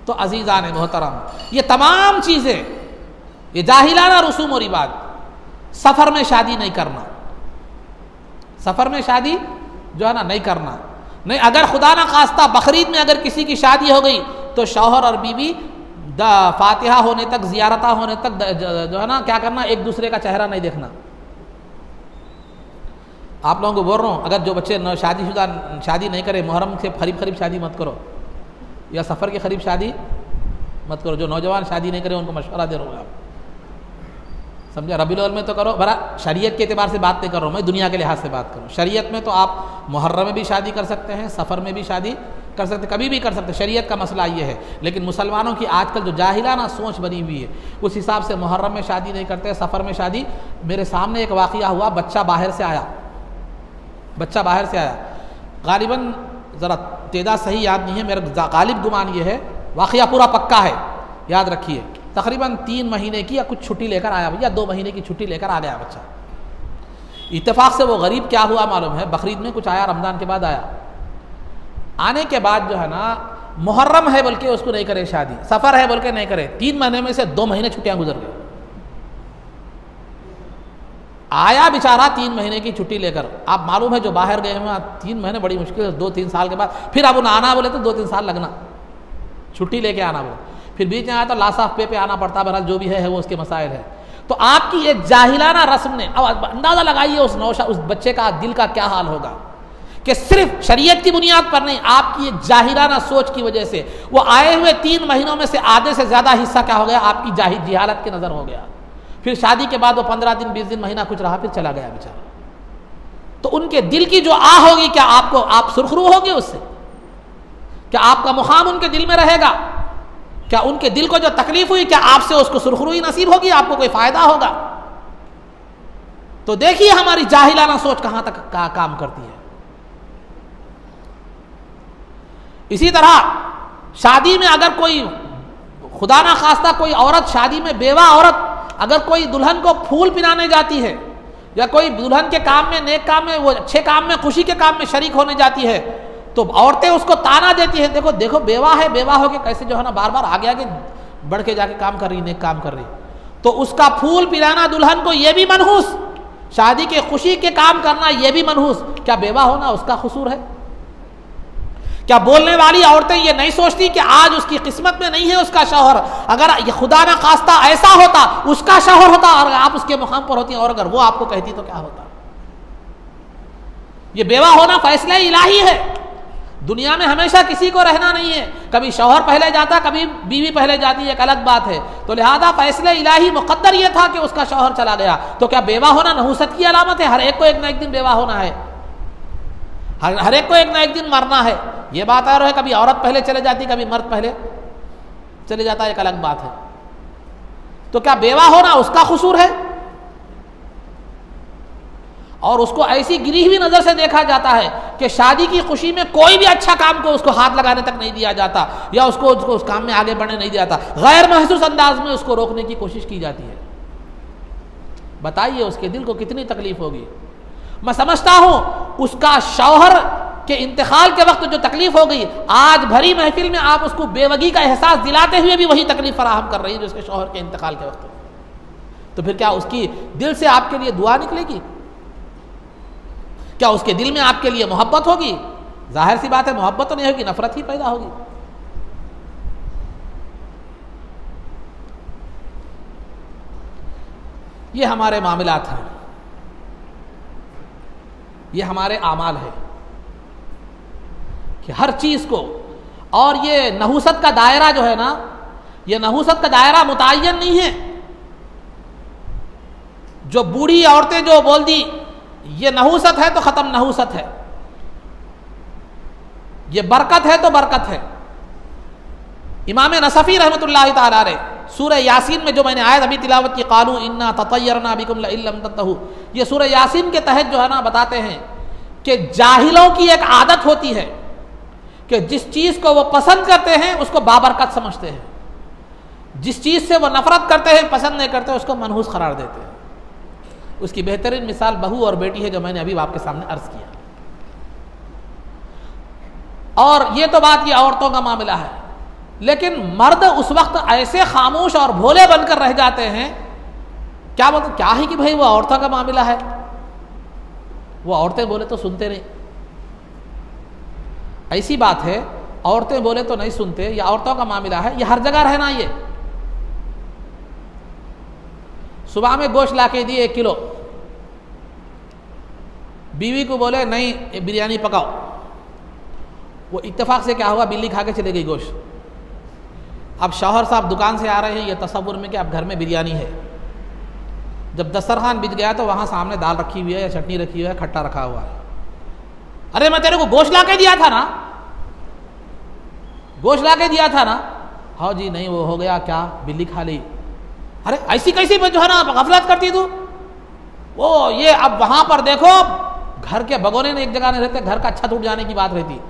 तो अजीजान मोहतरम, ये तमाम चीजें, ये जाहिलाना रसूम और रिवाज, सफर में शादी नहीं करना, सफर में शादी जो है ना नहीं करना, नहीं, अगर खुदा ना खास्ता बकरीद में अगर किसी की शादी हो गई तो शौहर और बीवी फातिहा होने तक, जियारता होने तक जो है ना क्या करना, एक दूसरे का चेहरा नहीं देखना। आप लोगों को बोल रहा हूँ, अगर जो बच्चे शादीशुदा शादी नहीं करे, मुहर्रम से करीब शादी मत करो या सफ़र के करीब शादी मत करो। जो नौजवान शादी नहीं करे उनको मशवरा दे रहा हूँ, आप समझा। रबीउल अव्वल में तो करो, बरा शरीयत के एतबार से बात नहीं कर रहा हूँ मैं, दुनिया के लिहाज से बात करूँ। शरीयत में तो आप मुहर्रम में भी शादी कर सकते हैं, सफ़र में भी शादी कर सकते, कभी भी कर सकते, शरीयत का मसला ये है। लेकिन मुसलमानों की आजकल जो जाहिलाना सोच बनी हुई है, उस हिसाब से मुहर्रम में शादी नहीं करते, सफ़र में शादी। मेरे सामने एक वाक़या हुआ, बच्चा बाहर से आया, गालिबन ज़रा तेदा सही याद नहीं है, मेरा गालिब गुमान ये है, वाक़या पूरा पक्का है, याद रखिए। तकरीबन 3 महीने की या कुछ छुट्टी लेकर आया या 2 महीने की छुट्टी लेकर आ गया बच्चा। इत्तेफाक से वो गरीब क्या हुआ मालूम है, बकरीद में कुछ आया, रमज़ान के बाद आया। आने के बाद जो है ना, मुहर्रम है बोल के उसको नहीं करे शादी, सफ़र है बोल के नहीं करे, 3 महीने में से 2 महीने छुट्टियां गुजर गई। आया बेचारा 3 महीने की छुट्टी लेकर। आप मालूम है जो बाहर गए हैं 3 महीने बड़ी मुश्किल है, 2-3 साल के बाद फिर अब उन्हें आना बोले तो 2-3 साल लगना, छुट्टी लेके आना बोले, फिर बीच में आया तो लासाफ पे आना पड़ता। बहरहाल जो भी है वो उसके मसाइल है। तो आपकी एक जाहिलाना रस्म ने, अब अंदाज़ा लगाइए उस बच्चे का दिल का क्या हाल होगा कि सिर्फ शरीयत की बुनियाद पर नहीं, आपकी एक जाहिलाना सोच की वजह से वो आए हुए 3 महीनों में से आधे से ज़्यादा हिस्सा क्या हो गया, आपकी जिहालत के नज़र हो गया। फिर शादी के बाद वो 15 दिन 20 दिन महीना कुछ रहा, फिर चला गया बेचारा। तो उनके दिल की जो आह होगी, क्या आप सुरखरू होगे उससे? क्या आपका मुकाम उनके दिल में रहेगा? क्या उनके दिल को जो तकलीफ हुई, क्या आपसे उसको सुरखरुई नसीब होगी, आपको कोई फायदा होगा? तो देखिए हमारी जाहिलाना सोच कहां तक काम करती है। इसी तरह शादी में अगर कोई खुदा ना खास्ता कोई औरत, शादी में बेवा औरत अगर कोई दुल्हन को फूल पिलाने जाती है या कोई दुल्हन के काम में, नेक काम में, वो अच्छे काम में, खुशी के काम में शरीक होने जाती है, तो औरतें उसको ताना देती है, देखो देखो बेवा है, बेवा हो के कैसे जो है ना बार बार आगे आगे बढ़ के जाके काम कर रही, नेक काम कर रही। तो उसका फूल पिलाना दुल्हन को ये भी मनहूस, शादी के खुशी के काम करना ये भी मनहूस। क्या बेवा होना उसका कसूर है? क्या बोलने वाली औरतें ये नहीं सोचती कि आज उसकी किस्मत में नहीं है उसका शौहर, अगर ये खुदा ना खास्ता ऐसा होता उसका शौहर होता और आप उसके मुकाम पर होती, और अगर वो आपको कहती तो क्या होता? ये बेवा होना फैसला इलाही है। दुनिया में हमेशा किसी को रहना नहीं है, कभी शौहर पहले जाता, कभी बीवी पहले जाती, एक अलग बात है। तो लिहाजा फैसले इलाही मुकद्दर ये था कि उसका शौहर चला गया। तो क्या बेवा होना नहुसत की अलामत है? हर एक को एक ना एक दिन बेवा होना है, हर एक को एक ना एक दिन मरना है। ये बात आ रहा है, कभी औरत पहले चले जाती, कभी मर्द पहले चले जाता, एक अलग बात है। तो क्या बेवा होना उसका कसूर है? और उसको ऐसी गिरी हुई नजर से देखा जाता है कि शादी की खुशी में कोई भी अच्छा काम को उसको हाथ लगाने तक नहीं दिया जाता, या उसको उस काम में आगे बढ़ने नहीं दिया जाता, गैर महसूस अंदाज में उसको रोकने की कोशिश की जाती है। बताइए उसके दिल को कितनी तकलीफ होगी। मैं समझता हूं उसका शौहर के इंतकाल के वक्त जो तकलीफ हो गई, आज भरी महफिल में आप उसको बेवगी का एहसास दिलाते हुए भी वही तकलीफ फराहम कर रही है जो उसके शौहर के इंतकाल के वक्त। तो फिर क्या उसकी दिल से आपके लिए दुआ निकलेगी? क्या उसके दिल में आपके लिए मोहब्बत होगी? जाहिर सी बात है मोहब्बत तो नहीं होगी, नफरत ही पैदा होगी। ये हमारे मामलात हैं, ये हमारे आमाल है कि हर चीज को, और ये नहुसत का दायरा जो है ना, ये नहुसत का दायरा मुतय्यन नहीं है। जो बूढ़ी औरतें जो बोल दी ये नहुसत है तो खत्म नहुसत है, ये बरकत है तो बरकत है। इमाम नसफी रहमतुल्लाह तआला अलैह सूरह यासीन में जो मैंने आयत अभी तिलावत की, कालू इन्ना ततय्यरना बिकुम लम तंतहू, ये सूरह यासीन के तहत जो है ना बताते हैं कि जाहिलों की एक आदत होती है कि जिस चीज को वो पसंद करते हैं उसको बाबरकत समझते हैं, जिस चीज से वो नफरत करते हैं, पसंद नहीं करते, उसको मनहूस करार देते हैं। उसकी बेहतरीन मिसाल बहू और बेटी है जो मैंने अभी आपके सामने अर्ज किया। और ये तो बात ये औरतों का मामला है, लेकिन मर्द उस वक्त ऐसे खामोश और भोले बनकर रह जाते हैं, क्या मतलब क्या है कि भाई वो औरतों का मामला है, वो औरतें बोले तो सुनते नहीं। ऐसी बात है, औरतें बोले तो नहीं सुनते, या औरतों का मामला है, ये हर जगह रहना। ये सुबह में गोश्त ला के दिए 1 किलो, बीवी को बोले नहीं बिरयानी पकाओ, वो इत्तेफाक से क्या हुआ, बिल्ली खा के चले गई गोश्त। अब शौहर साहब दुकान से आ रहे हैं ये तसव्वुर में कि अब घर में बिरयानी है। जब दस्तरखान बिछ गया तो वहाँ सामने दाल रखी हुई है या चटनी रखी हुई है, खट्टा रखा हुआ है। अरे मैं तेरे को गोश्त ला के दिया था ना, गोश्त ला के दिया था ना। हाँ जी, नहीं वो हो गया, क्या बिल्ली खा ली। अरे ऐसी कैसी जो है ना गफलत करती तू। वो ये अब वहाँ पर देखो घर के भगोने ने एक जगह नहीं रहते, घर का छत उठ जाने की बात रहती।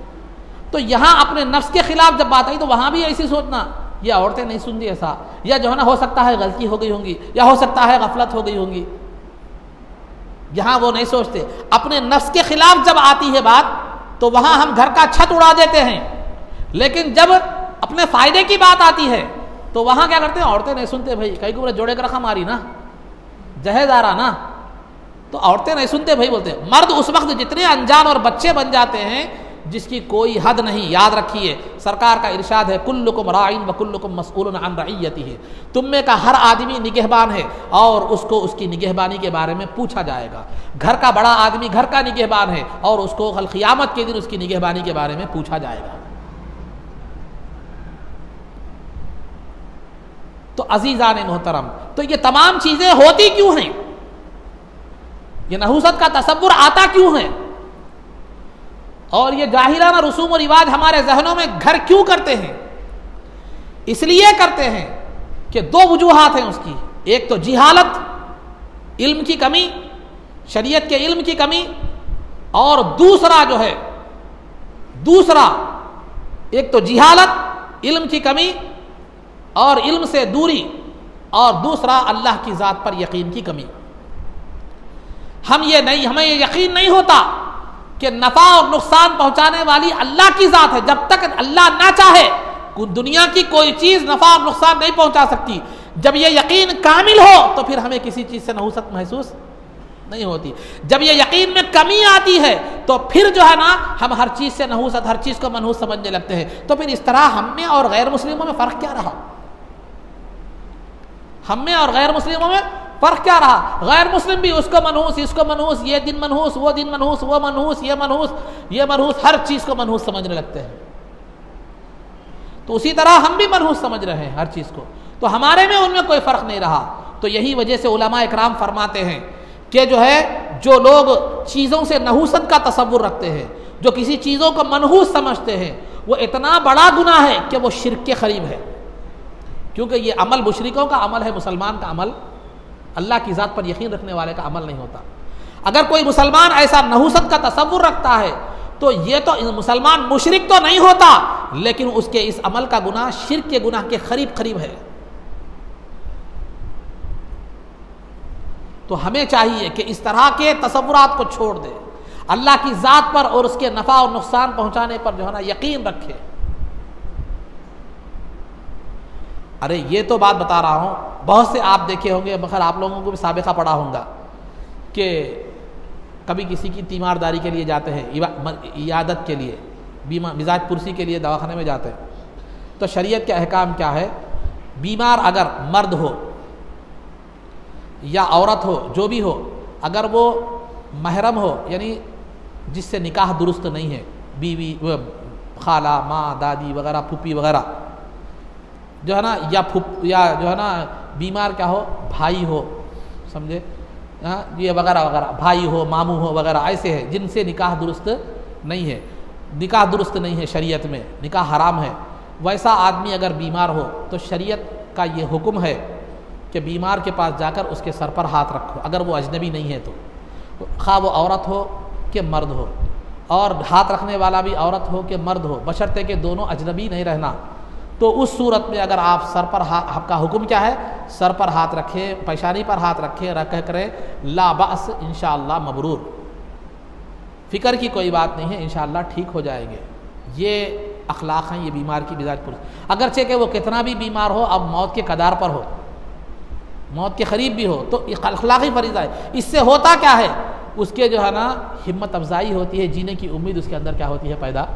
तो यहाँ अपने नफ्स के खिलाफ जब बात आई तो वहाँ भी ऐसी सोचना या औरतें नहीं सुनती ऐसा, या जो है ना हो सकता है गलती हो गई होंगी, या हो सकता है गफलत हो गई होंगी। यहाँ वो नहीं सोचते। अपने नफ्स के खिलाफ जब आती है बात तो वहाँ हम घर का छत उड़ा देते हैं, लेकिन जब अपने फायदे की बात आती है तो वहाँ क्या करते हैं, औरतें नहीं सुनते भाई, कहीं को जोड़े कर रखा मारी ना, जहेज आ रहा ना, तो औरतें नहीं सुनते भाई बोलते हैं। मर्द उस वक्त जितने अनजान और बच्चे बन जाते हैं जिसकी कोई हद नहीं। याद रखिए सरकार का इरशाद है, कुल्लुकुम राइन व कुल्लुकुम मसऊलुन अन रइयतिही, तुम में का हर आदमी निगहबान है और उसको उसकी निगहबानी के बारे में पूछा जाएगा। घर का बड़ा आदमी घर का निगहबान है और उसको कल क़ियामत के दिन उसकी निगहबानी के बारे में पूछा जाएगा। तो अजीज़ान मोहतरम, तो ये तमाम चीज़ें होती क्यों हैं, ये नहूसत का तसव्वुर आता क्यों है, और ये जाहिलाना रसूम और रिवाज हमारे जहनों में घर क्यों करते हैं? इसलिए करते हैं कि दो वजूहात हैं उसकी। एक तो जिहालत, इल्म की कमी, शरीयत के इल्म की कमी, और दूसरा जो है, दूसरा एक तो जिहालत, इल्म की कमी और इल्म से दूरी, और दूसरा अल्लाह की ज़ात पर यकीन की कमी। हमें ये यकीन नहीं होता कि नफ़ा और नुकसान पहुंचाने वाली अल्लाह की ज़ात है। जब तक अल्लाह ना चाहे दुनिया की कोई चीज़ नफ़ा और नुकसान नहीं पहुंचा सकती। जब ये यकीन कामिल हो तो फिर हमें किसी चीज़ से नहूसत महसूस नहीं होती। जब ये यकीन में कमी आती है तो फिर जो है ना हम हर चीज़ से नहूसत, हर चीज़ को मनहूस समझने लगते हैं। तो फिर इस तरह हम में और गैर मुस्लिमों में फ़र्क क्या रहा? हम में और गैर मुस्लिमों में फ़र्क क्या रहा? गैर मुस्लिम भी उसको मनहूस, इसको मनहूस, ये दिन मनहूस, वो दिन मनहूस, वो मनहूस, ये मनहूस, ये मनहूस, हर चीज़ को मनहूस समझने लगते हैं। तो उसी तरह हम भी मनहूस समझ रहे हैं हर चीज़ को, तो हमारे में उनमें कोई फ़र्क नहीं रहा। तो यही वजह से उलमा इकराम फरमाते हैं कि जो है, जो लोग चीज़ों से नहूसत का तसव्वुर रखते हैं, जो किसी चीज़ों को मनहूस समझते हैं, वो इतना बड़ा गुनाह है कि वो शिर्क के करीब है। क्योंकि ये अमल मुशरिकों का अमल है, मुसलमान का अमल, अल्लाह की ज़ात पर यकीन रखने वाले का अमल नहीं होता। अगर कोई मुसलमान ऐसा नहूसत का तसव्वुर रखता है तो ये तो मुसलमान मुशरिक तो नहीं होता, लेकिन उसके इस अमल का गुनाह शिर्क के गुनाह के करीब करीब है। तो हमें चाहिए कि इस तरह के तसव्वुरात को छोड़ दे, अल्लाह की ज़ात पर और उसके नफ़ा और नुकसान पहुंचाने पर जो है ना यकीन रखे। अरे ये तो बात बता रहा हूँ, बहुत से आप देखे होंगे, मगर आप लोगों को भी साबिक़ा पड़ा होगा कि कभी किसी की तीमारदारी के लिए जाते हैं, इयादत के लिए, मिजाज पुरसी के लिए दवाखाने में जाते हैं। तो शरीयत के अहकाम क्या है? बीमार अगर मर्द हो या औरत हो, जो भी हो, अगर वो महरम हो, यानी जिससे निकाह दुरुस्त नहीं है, बीवी, खाला, माँ, दादी वगैरह, फूफी वगैरह, जो है ना, या जो है ना बीमार क्या हो, भाई हो, समझे, हाँ, ये वगैरह वगैरह, भाई हो, मामू हो वगैरह, ऐसे है जिनसे निकाह दुरुस्त नहीं है। निकाह दुरुस्त नहीं है शरीयत में, निकाह हराम है। वैसा आदमी अगर बीमार हो तो शरीयत का ये हुक्म है कि बीमार के पास जाकर उसके सर पर हाथ रखो, अगर वो अजनबी नहीं है तो, खा वो औरत हो कि मर्द हो, और हाथ रखने वाला भी औरत हो कि मर्द हो, बशर्ते कि दोनों अजनबी नहीं रहना। तो उस सूरत में अगर आप सर पर आपका हुक्म क्या है, सर पर हाथ रखें, पेशानी पर हाथ रखें, रख करें ला बास इंशाअल्लाह मबरूर, फ़िक्र की कोई बात नहीं है, इंशाअल्लाह ठीक हो जाएंगे। ये अखलाक हैं, ये बीमार की मिजाज पुरुष, अगरचे कि वो कितना भी बीमार हो, अब मौत के कदार पर हो, मौत के करीब भी हो, तो अखलाकी फरीज़ा है। इससे होता क्या है, उसके जो है ना हिम्मत अफजाई होती है, जीने की उम्मीद उसके अंदर क्या होती है, पैदा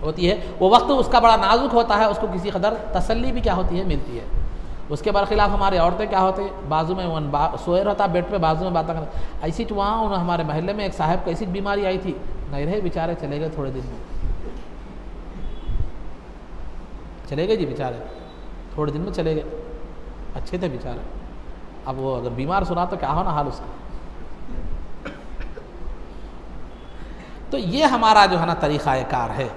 होती है। वो वक्त उसका बड़ा नाजुक होता है, उसको किसी कदर तसल्ली भी क्या होती है, मिलती है। उसके बरखिलाफ़ हमारे औरतें क्या होते हैं, बाजू में सोए रहता बेड पे, बाजू में बातें करता। ऐसी तो वहाँ हमारे महल्ले में एक साहब को ऐसी बीमारी आई थी, नहीं रहे बेचारे, चले गए थोड़े दिन में, चले गए जी बेचारे, थोड़े दिन में चले गए, अच्छे थे बेचारे। अब वो अगर बीमार सुना तो क्या होना हाल उसका। तो ये हमारा जो है ना तरीक़ा-ए-कार है।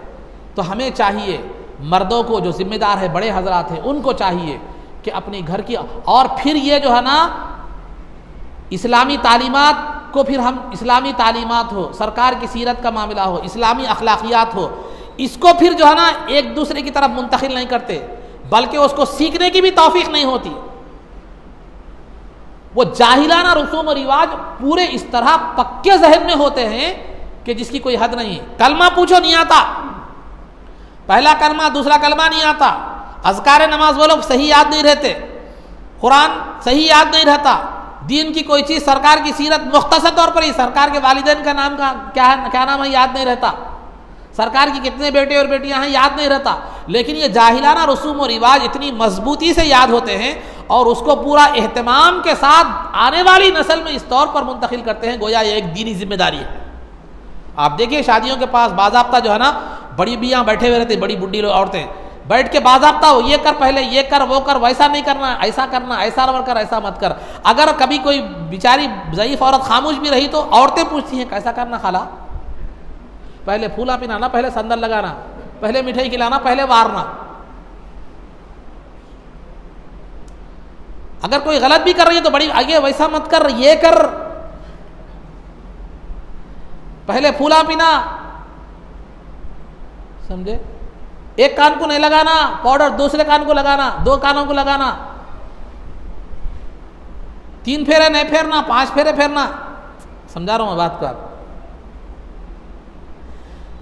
तो हमें चाहिए, मर्दों को जो ज़िम्मेदार है, बड़े हजरात हैं, उनको चाहिए कि अपनी घर की, और फिर ये जो है ना इस्लामी तालीमात को, फिर हम इस्लामी तालीमात हो, सरकार की सीरत का मामला हो, इस्लामी अखलाकियात हो, इसको फिर जो है ना एक दूसरे की तरफ मुंतकिल नहीं करते। बल्कि उसको सीखने की भी तौफीक नहीं होती। वो जाहिलाना रसूम और रिवाज पूरे इस तरह पक्के जहन में होते हैं कि जिसकी कोई हद नहीं। कलमा पूछो नहीं आता, पहला कलमा दूसरा कलमा नहीं आता, अज़कार नमाज बोलो सही याद नहीं रहते, कुरान सही याद नहीं रहता, दीन की कोई चीज़, सरकार की सीरत मुख्तसर तौर पर ही सरकार के वालिदैन का नाम का क्या नाम है याद नहीं रहता, सरकार की कितने बेटे और बेटियां हैं याद नहीं रहता। लेकिन ये जाहिलाना रसूम और रिवाज इतनी मजबूती से याद होते हैं और उसको पूरा एहतमाम के साथ आने वाली नस्ल में इस तौर पर मुंतकिल करते हैं गोया ये एक दीनी जिम्मेदारी है। आप देखिए शादियों के पास बाज़ाब्ता जो है ना, बड़ी बियाँ बैठे हुए रहते, बड़ी बुढ़ी औरतें बैठ के बाज़ाब्ता हो, ये कर पहले, ये कर वो कर, वैसा नहीं करना, ऐसा करना, ऐसा मत कर, ऐसा मत कर। अगर कभी कोई बेचारी ज़ईफ़ औरत खामोश भी रही तो औरतें पूछती हैं कैसा करना खाला, पहले फूला पिनाना, पहले संदल लगाना, पहले मिठाई खिलाना, पहले वारना। अगर कोई गलत भी कर रही है तो बड़ी आगे वैसा मत कर, ये कर, पहले फूला पीना, समझे, एक कान को नहीं लगाना पाउडर, दूसरे कान को लगाना, दो कानों को लगाना, 3 फेरे नहीं फेरना, 5 फेरे फेरना। समझा रहा हूं मैं बात को।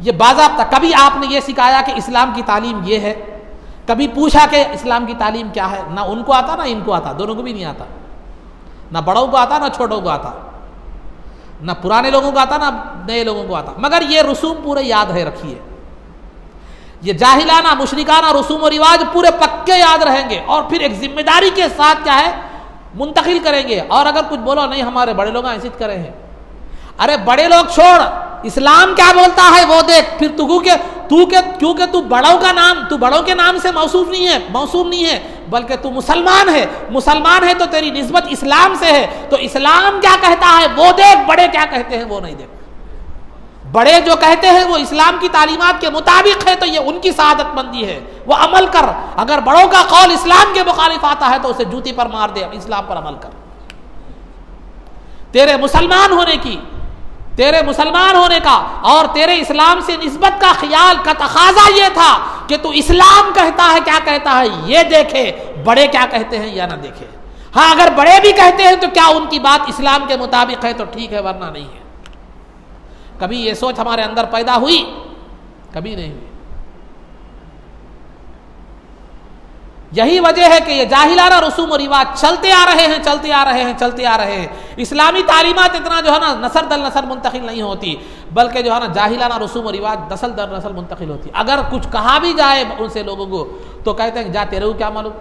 ये बाज़ाब्ता कभी आपने ये सिखाया कि इस्लाम की तालीम ये है, कभी पूछा कि इस्लाम की तालीम क्या है? ना उनको आता ना इनको आता, दोनों को भी नहीं आता, ना बड़ों को आता ना छोटों को आता, ना पुराने लोगों को आता ना नए लोगों को आता। मगर ये रसूम पूरे याद है, रखिए, ये जाहिलाना मुशरिकाना रसूम और रिवाज पूरे पक्के याद रहेंगे और फिर एक जिम्मेदारी के साथ क्या है मुंतकिल करेंगे। और अगर कुछ बोलो नहीं हमारे बड़े लोग ऐसे करे हैं, अरे बड़े लोग छोड़, इस्लाम क्या बोलता है वो देख, फिर क्योंकि तू बड़ों का नाम, तू बड़ों के नाम से मौसूफ नहीं है, बल्कि तू मुसलमान है तो तेरी निस्बत इस्लाम से है, तो इस्लाम क्या कहता है वो देख, बड़े क्या कहते हैं वो नहीं देख। बड़े जो कहते हैं वो इस्लाम की तालीमात के मुताबिक है तो ये उनकी सआदतमंदी है, वो अमल कर। अगर बड़ों का कौल इस्लाम के मुखालिफ आता है तो उसे जूती पर मार दे, इस्लाम पर अमल कर। तेरे मुसलमान होने का और तेरे इस्लाम से निस्बत का ख्याल का तकाजा ये था कि तू इस्लाम कहता है क्या कहता है ये देखे, बड़े क्या कहते हैं या ना देखे। हाँ, अगर बड़े भी कहते हैं तो क्या उनकी बात इस्लाम के मुताबिक है तो ठीक है, वरना नहीं है। कभी ये सोच हमारे अंदर पैदा हुई? कभी नहीं हुई। यही वजह है कि ये जाहिलाना रसूम और रिवाज चलते आ रहे हैं। इस्लामी तालीमात इतना जो है ना नस्ल दर नस्ल मुंतकिल नहीं होती, बल्कि जो है ना जाहिलाना रसूम और रिवाज नस्ल दर नस्ल मुंतकिल होती। अगर कुछ कहा भी जाए उनसे लोगों को तो कहते हैं जा तेरे को क्या मालूम।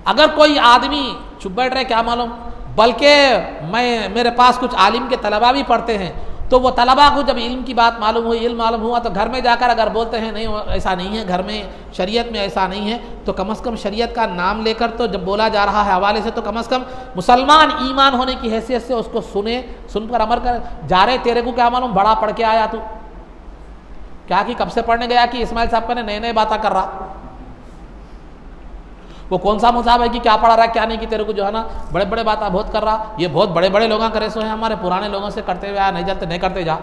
अगर कोई आदमी चुप बैठ रहे क्या मालूम, बल्कि मेरे पास कुछ आलिम के तलबा भी पढ़ते हैं तो वो तलबा को जब इल्म की बात इल्म मालूम हुआ तो घर में जाकर अगर बोलते हैं नहीं ऐसा नहीं है, घर में शरीयत में ऐसा नहीं है, तो कम से कम शरीयत का नाम लेकर तो जब बोला जा रहा है हवाले से तो कम से कम मुसलमान ईमान होने की हैसियत से उसको सुनकर अमल कर। जा रहे तेरे को क्या मालूम, बड़ा पढ़ के आया तू क्या कि कब से पढ़ने गया कि इस्माइल साहब का नए बातें कर रहा, वो कौन सा मुसाहब है कि क्या पढ़ा रहा है क्या नहीं, कि तेरे को जो है ना बड़े बड़े बात बहुत कर रहा, ये बहुत बड़े बड़े लोगों का रेसो है, हमारे पुराने लोगों से करते हुए नहीं जाते नहीं करते जा।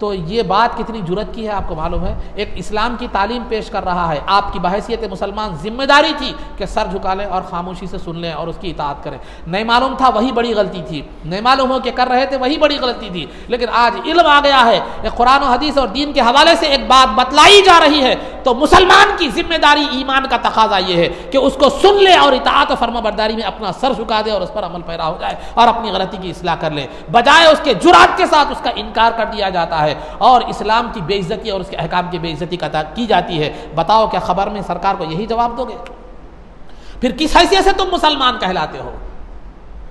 तो ये बात कितनी जुर्रत की है आपको मालूम है। एक इस्लाम की तालीम पेश कर रहा है, आपकी बहैसियत मुसलमान जिम्मेदारी थी कि सर झुका लें और खामोशी से सुन लें और उसकी इताअत करें। नहीं मालूम था वही बड़ी गलती थी, नहीं मालूम हो कि कर रहे थे वही बड़ी गलती थी। लेकिन आज इल्म आ गया है, कुरान और हदीस और दीन के हवाले से एक बात बतलाई जा रही है तो मुसलमान की जिम्मेदारी ईमान का तकाजा ये है कि उसको सुन ले और इताअत और फर्माबरदारी में अपना सर झुका दे और उस पर अमल पैरा हो जाए और अपनी गलती की इस्लाह कर ले, बजाय उसके जुरात के साथ उसका इनकार कर दिया जाता है और इस्लाम की बेइज्जती और उसके अहकाम की बेइज्जती की जाती है। बताओ क्या खबर में सरकार को यही जवाब दोगे? फिर किस हैसियत से तुम मुसलमान कहलाते हो?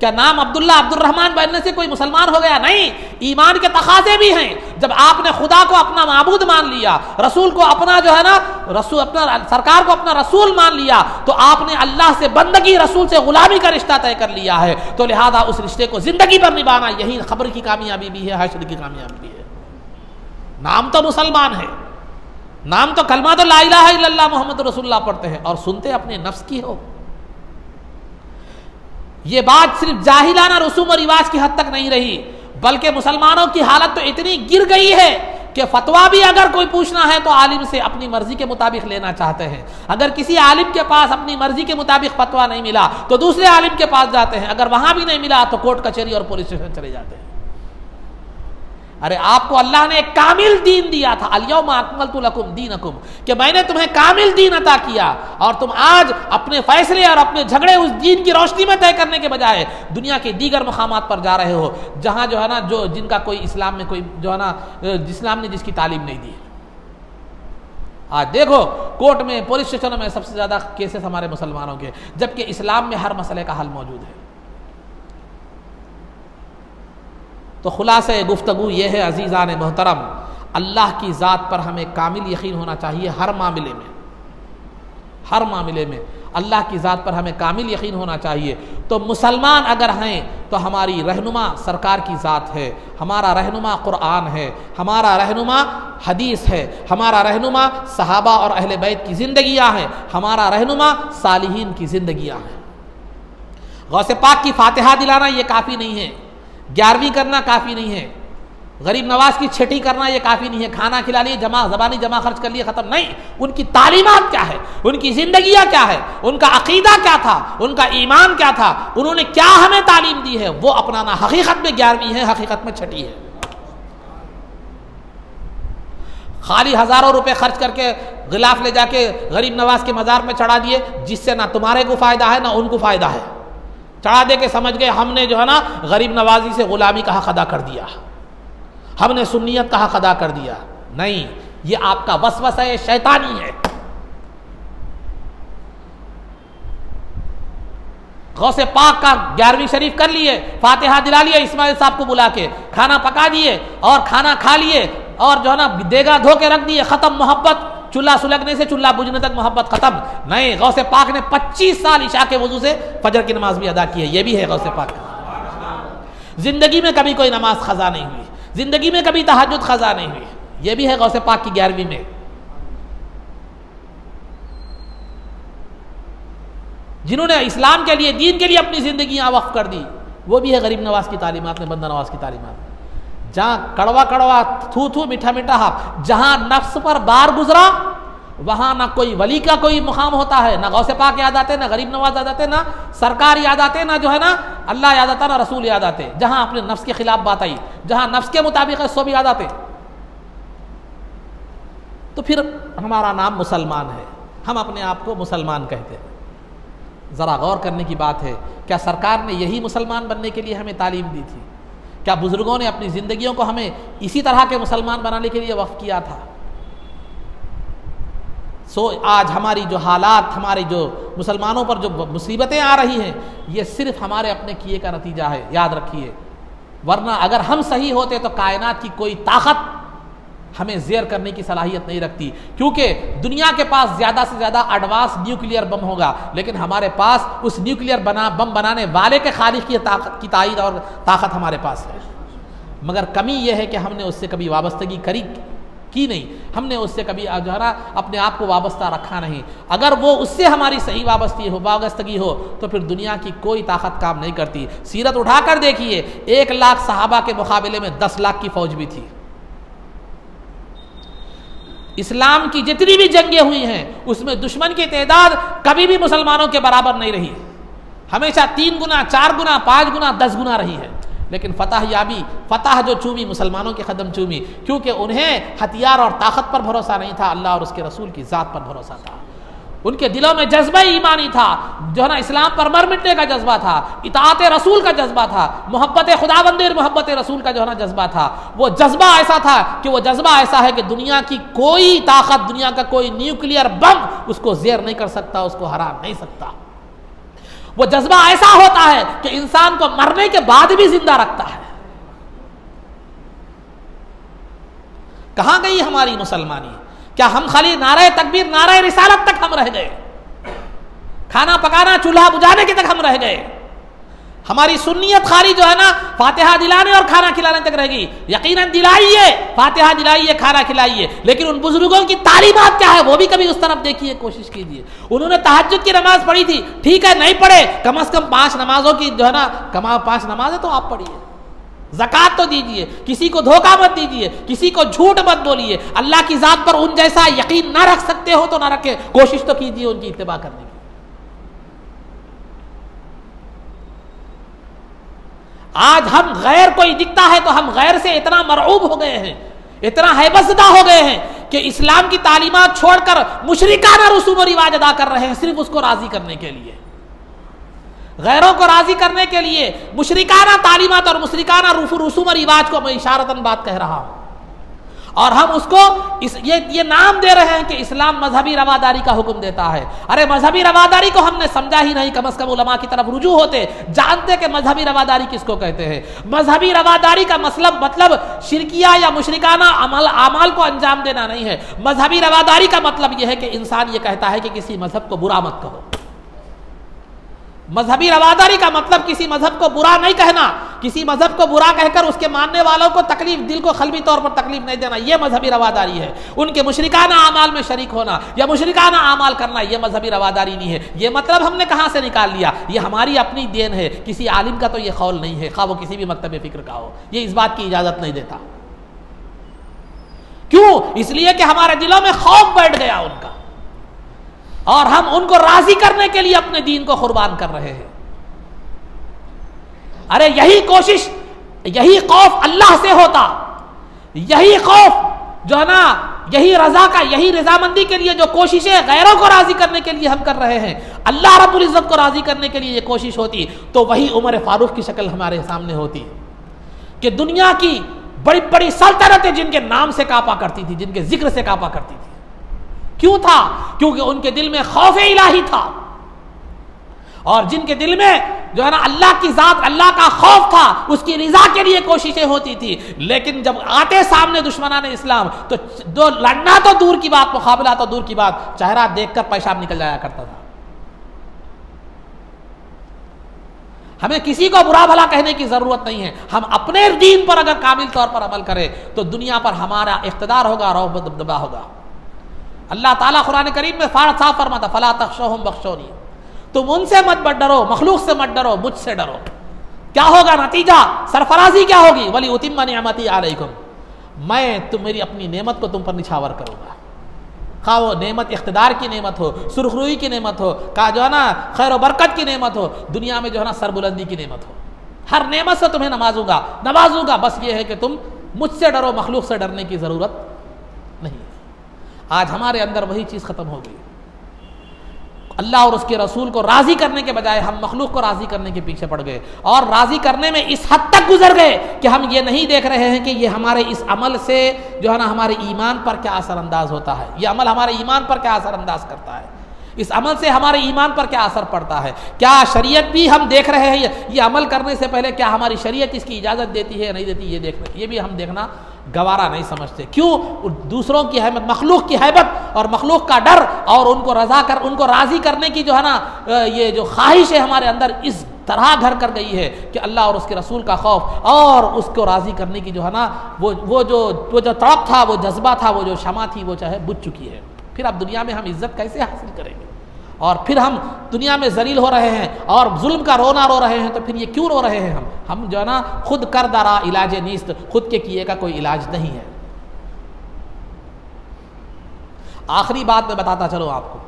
क्या नाम अब्दुल्ला अब्दुर्रहमान बनने से कोई मुसलमान हो गया? नहीं, ईमान के तकाजे भी हैं। जब आपने खुदा को अपना माबूद मान लिया, रसूल को अपना जो है ना अपना सरकार को अपना रसूल मान लिया, तो आपने अल्लाह से बंदगी, रसूल से गुलामी का रिश्ता तय कर लिया है। तो लिहाजा उस रिश्ते को जिंदगी भर निभाना यही खबर की कामयाबी भी है, हश्र की कामयाबी भी है। नाम तो मुसलमान है, नाम तो कलमा तो ला इलाहा इल्लल्लाह मोहम्मद रसूलुल्लाह पढ़ते हैं और सुनते अपने नफ्स की हो। ये बात सिर्फ जाहिलाना रसूम और रिवाज की हद तक नहीं रही, बल्कि मुसलमानों की हालत तो इतनी गिर गई है कि फतवा भी अगर कोई पूछना है तो आलिम से अपनी मर्जी के मुताबिक लेना चाहते हैं। अगर किसी आलिम के पास अपनी मर्जी के मुताबिक फतवा नहीं मिला तो दूसरे आलिम के पास जाते हैं, अगर वहां भी नहीं मिला तो कोर्ट कचहरी और पुलिस स्टेशन चले जाते हैं। अरे आपको अल्लाह ने एक कामिल दीन दिया था, अल-यौमा अकमलतु लकुम दीनकुम, कि मैंने तुम्हें कामिल दीन अता किया, और तुम आज अपने फैसले और अपने झगड़े उस दीन की रोशनी में तय करने के बजाय दुनिया के दीगर मकामात पर जा रहे हो, जहां जो है ना जो जिनका कोई इस्लाम में कोई जो है ना इस्लाम ने जिसकी तालीम नहीं दी। आज देखो कोर्ट में, पुलिस स्टेशनों में सबसे ज्यादा केसेस हमारे मुसलमानों के, जबकि इस्लाम में हर मसले का हल मौजूद है। तो खुलासे गुफ्तगू ये है अजीज़ान मोहतरम, अल्लाह की ज़ात पर हमें कामिल यकीन होना चाहिए। हर मामले में, हर मामले में अल्लाह की ज़ात पर हमें कामिल यकीन होना चाहिए। तो मुसलमान अगर हैं तो हमारी रहनुमा सरकार की ज़ात है, हमारा रहनुमा कुरान है, हमारा रहनुमा हदीस है, हमारा रहनुमा सहाबा और अहले बैत की ज़िंदगियाँ हैं, हमारा रहनुमा सालिहीन की ज़िंदगियाँ हैं। गौसे पाक की फातिहा दिलाना ये काफ़ी नहीं है, 11वीं करना काफ़ी नहीं है, गरीब नवाज की छठी करना ये काफ़ी नहीं है, खाना खिला लिए, ज़बानी जमा खर्च कर लिए, ख़त्म नहीं। उनकी तालीमात क्या है, उनकी ज़िंदगियाँ क्या है, उनका अकीदा क्या था, उनका ईमान क्या था, उन्होंने क्या हमें तालीम दी है, वो अपनाना हकीकत में 11वीं है, हकीकत में छठी है। खाली हज़ारों रुपए खर्च करके गिलाफ ले जाके गरीब नवाज के मज़ार में चढ़ा दिए, जिससे ना तुम्हारे को फ़ायदा है ना उनको फ़ायदा है। चढ़ा दे के समझ गए हमने जो है ना गरीब नवाजी से गुलामी का हक अदा कर दिया, हमने सुन्नियत का हक अदा कर दिया। नहीं, ये आपका वसवसा है, शैतानी है। गौसे पाक का 11वीं शरीफ कर लिए, फातिहा दिला लिए, इस्माइल साहब को बुला के खाना पका दिए और खाना खा लिए और जो है ना देगा धो के रख दिए, खत्म मोहब्बत। चूल्हा सुलगने से चूल्हा बुझने तक मोहब्बत खत्म। नहीं, गौसे पाक ने 25 साल इशा के वजू से फजर की नमाज भी अदा की है, ये भी है गौसे पाक। जिंदगी में कभी कोई नमाज खजा नहीं हुई, जिंदगी में कभी तहज्जुद खजा नहीं हुई, ये भी है गौसे पाक की 11वीं में। जिन्होंने इस्लाम के लिए, दीन के लिए अपनी जिंदगियां वक्फ कर दी, वो भी है गरीब नवाज की तालीमात में, बंदा नवाज की तालीमात में। जहाँ कड़वा कड़वा, थू थू, मीठा मीठा, जहाँ नफ्स पर बार गुजरा वहाँ ना कोई वली का कोई मुकाम होता है, ना गौसे पाक याद आते, ना गरीब नवाज याद आते, ना सरकार याद आते, ना जो है ना अल्लाह याद आता, ना रसूल याद आते। जहाँ अपने नफ्स के खिलाफ बात आई, जहाँ नफ्स के मुताबिक है, सो भी याद आते। तो फिर हमारा नाम मुसलमान है, हम अपने आप को मुसलमान कहते हैं। ज़रा गौर करने की बात है, क्या सरकार ने यही मुसलमान बनने के लिए हमें तालीम दी थी? क्या बुजुर्गों ने अपनी ज़िंदगियों को हमें इसी तरह के मुसलमान बनाने के लिए वक्फ किया था? आज हमारी जो हालात, हमारी जो मुसलमानों पर जो मुसीबतें आ रही हैं, ये सिर्फ हमारे अपने किए का नतीजा है, याद रखिए। वरना अगर हम सही होते तो कायनात की कोई ताकत हमें ज़ेर करने की सलाहियत नहीं रखती, क्योंकि दुनिया के पास ज़्यादा से ज़्यादा एडवांस न्यूक्लियर बम होगा, लेकिन हमारे पास उस न्यूक्लियर बम बनाने वाले के खालिक की ताकत की तायीद और ताकत हमारे पास है। मगर कमी यह है कि हमने उससे कभी वाबस्तगी की नहीं, हमने उससे कभी जो है ना अपने आप को वाबस्ता रखा नहीं। अगर वो उससे हमारी सही वाबस्तगी हो तो फिर दुनिया की कोई ताकत काम नहीं करती। सीरत उठाकर देखिए, 1 लाख सहाबा के मुकाबले में 10 लाख की फौज भी थी। इस्लाम की जितनी भी जंगें हुई हैं उसमें दुश्मन की तादाद कभी भी मुसलमानों के बराबर नहीं रही, हमेशा 3 गुना, 4 गुना, 5 गुना, 10 गुना रही है। लेकिन फतह जो चूमी, मुसलमानों के कदम चूमी, क्योंकि उन्हें हथियार और ताकत पर भरोसा नहीं था, अल्लाह और उसके रसूल की ज़ात पर भरोसा था। उनके दिलों में जज्बा ईमानी था, जो है ना इस्लाम पर मर मिटने का जज्बा था, इताअत रसूल का जज्बा था, मोहब्बत खुदाबंदी और मोहब्बत रसूल का जो है ना जज्बा था। वो जज्बा ऐसा था कि वो जज्बा ऐसा है कि दुनिया की कोई ताकत, दुनिया का कोई न्यूक्लियर बम उसको ज़ेर नहीं कर सकता, उसको हरा नहीं सकता। वो जज्बा ऐसा होता है कि इंसान को मरने के बाद भी जिंदा रखता है। कहां गई हमारी मुसलमानी? क्या हम खाली नारे तकबीर, नारे रिसालत तक हम रह गए? खाना पकाना, चूल्हा बुझाने के तक हम रह गए? हमारी सुन्नियत खाली जो है ना फातिहा दिलाने और खाना खिलाने तक रहेगी। यकीनन दिलाइए, फातिहा दिलाइए, खाना खिलाइए, लेकिन उन बुजुर्गों की तालीमात क्या है वो भी कभी उस तरफ देखिए, कोशिश कीजिए। उन्होंने तहज्जुद की नमाज पढ़ी थी, ठीक है नहीं पढ़े, कम से कम 5 नमाजों की जो है ना 5 नमाजें तो आप पढ़िए। ज़कात तो दीजिए, किसी को धोखा मत दीजिए, किसी को झूठ मत बोलिए, अल्लाह की ज़ात पर उन जैसा यकीन ना रख सकते हो तो ना रखें, कोशिश तो कीजिए उनकी इत्तिबा करने की। आज हम गैर कोई दिखता है तो हम गैर से इतना मरऊब हो गए हैं, इतना हैबसदा हो गए हैं कि इस्लाम की तालीमात छोड़कर मुशरिकाना रसूम और रिवाज अदा कर रहे हैं सिर्फ उसको राजी करने के लिए। गैरों को राजी करने के लिए मुशरिकाना तालीमात और मुशरिकाना रसूम और रिवाज को मैं इशारतन बात कह रहा हूं, और हम उसको ये नाम दे रहे हैं कि इस्लाम मजहबी रवादारी का हुक्म देता है। अरे मजहबी रवादारी को हमने समझा ही नहीं, कम से कम उलमा की तरफ रुजू होते, जानते कि मजहबी रवादारी किसको कहते हैं। मजहबी रवादारी का मतलब शिरकिया या मुशरिकाना अमाल को अंजाम देना नहीं है। मजहबी रवादारी का मतलब यह है कि इंसान ये कहता है कि किसी मजहब को बुरा मत कहो। मजहबी रवादारी का मतलब किसी मजहब को बुरा नहीं कहना, किसी मजहब को बुरा कहकर उसके मानने वालों को तकलीफ, दिल को खलबी तौर पर तकलीफ नहीं देना, यह मजहबी रवादारी है। उनके मुशरिकाना आमाल में शरीक होना या मुशरिकाना आमाल करना, यह मजहबी रवादारी नहीं है। यह मतलब हमने कहां से निकाल लिया? यह हमारी अपनी देन है, किसी आलिम का तो यह कौल नहीं है, खा वो किसी भी मकतब फिक्र का हो, यह इस बात की इजाजत नहीं देता। क्यों? इसलिए कि हमारे दिलों में खौफ बैठ गया उनका, और हम उनको राजी करने के लिए अपने दीन को कुर्बान कर रहे हैं। अरे यही कोशिश, यही खौफ अल्लाह से होता, यही खौफ जो है ना, यही रजा का, यही रजामंदी के लिए जो कोशिशें गैरों को राजी करने के लिए हम कर रहे हैं, अल्लाह रब्बुल इज्जत को राजी करने के लिए ये कोशिश होती तो वही उमर फारूक की शक्ल हमारे सामने होती कि दुनिया की बड़ी बड़ी सल्तनतें जिनके नाम से कांपा करती थी, जिनके जिक्र से कांपा करती थी। क्यों था? क्योंकि उनके दिल में खौफ इलाही था, और जिनके दिल में जो है ना अल्लाह की जात, अल्लाह का खौफ था, उसकी रिजा के लिए कोशिशें होती थी। लेकिन जब आते सामने दुश्मनाने इस्लाम तो दो लड़ना तो दूर की बात, मुकाबला तो दूर की बात, चेहरा देखकर पेशाब निकल जाया करता था। हमें किसी को बुरा भला कहने की जरूरत नहीं है। हम अपने दीन पर अगर कामिल तौर पर अमल करें तो दुनिया पर हमारा इख्तिदार होगा, रौब दबदबा होगा। अल्लाह ताला कुरान करीम में साफ फरमाता, फला तख्शौहुम बख्शौनी, तुम उनसे मत डरो, मखलूक से मत डरो, मुझसे डरो। क्या होगा नतीजा? सरफराजी क्या होगी? वली उतिम्मा निअमती अलैकुम, मैं मेरी अपनी नेमत को तुम पर निछावर करूंगा। खा वो नेमत इख्तिदार की नेमत हो, सुरखरुई की नेमत हो, का जो है ना खैर बरकत की नेमत हो, दुनिया में जो है ना सरबुलंदी की नेमत हो, हर नेमत से तुम्हें नवाजूंगा। बस ये है कि तुम मुझसे डरो, मखलूक से डरने की जरूरत नहीं। आज हमारे अंदर वही चीज खत्म हो गई। अल्लाह और उसके रसूल को राजी करने के बजाय हम मखलूक को राजी करने के पीछे पड़ गए, और राजी करने में इस हद तक गुजर गए कि हम ये नहीं देख रहे हैं कि ये हमारे इस अमल से जो है ना हमारे ईमान पर क्या असरअंदाज होता है, ये अमल हमारे ईमान पर क्या असरअंदाज करता है, इस अमल से हमारे ईमान पर क्या असर पड़ता है। क्या शरीयत भी हम देख रहे हैं, ये अमल करने से पहले क्या हमारी शरीयत इसकी इजाज़त देती है या नहीं देती, ये भी हम देखना गवारा नहीं समझते। क्यों? दूसरों की हैबत, मखलूक की हैबत और मखलूक का डर और उनको राजी करने की जो है ना ये जो ख्वाहिश है हमारे अंदर इस तरह घर कर गई है कि अल्लाह और उसके रसूल का खौफ और उसको राजी करने की जो है ना वो जो तड़प था, वो जज्बा था, वो जो शमा थी, वो चाहे बुझ चुकी है। फिर अब दुनिया में हम इज्जत कैसे हासिल करेंगे? और फिर हम दुनिया में जलील हो रहे हैं और जुल्म का रोना रो रहे हैं, तो फिर ये क्यों रो रहे हैं? हम जो है ना खुद कर दारा इलाज नीस्त, खुद के किए का कोई इलाज नहीं है। आखिरी बात मैं बताता चलो आपको,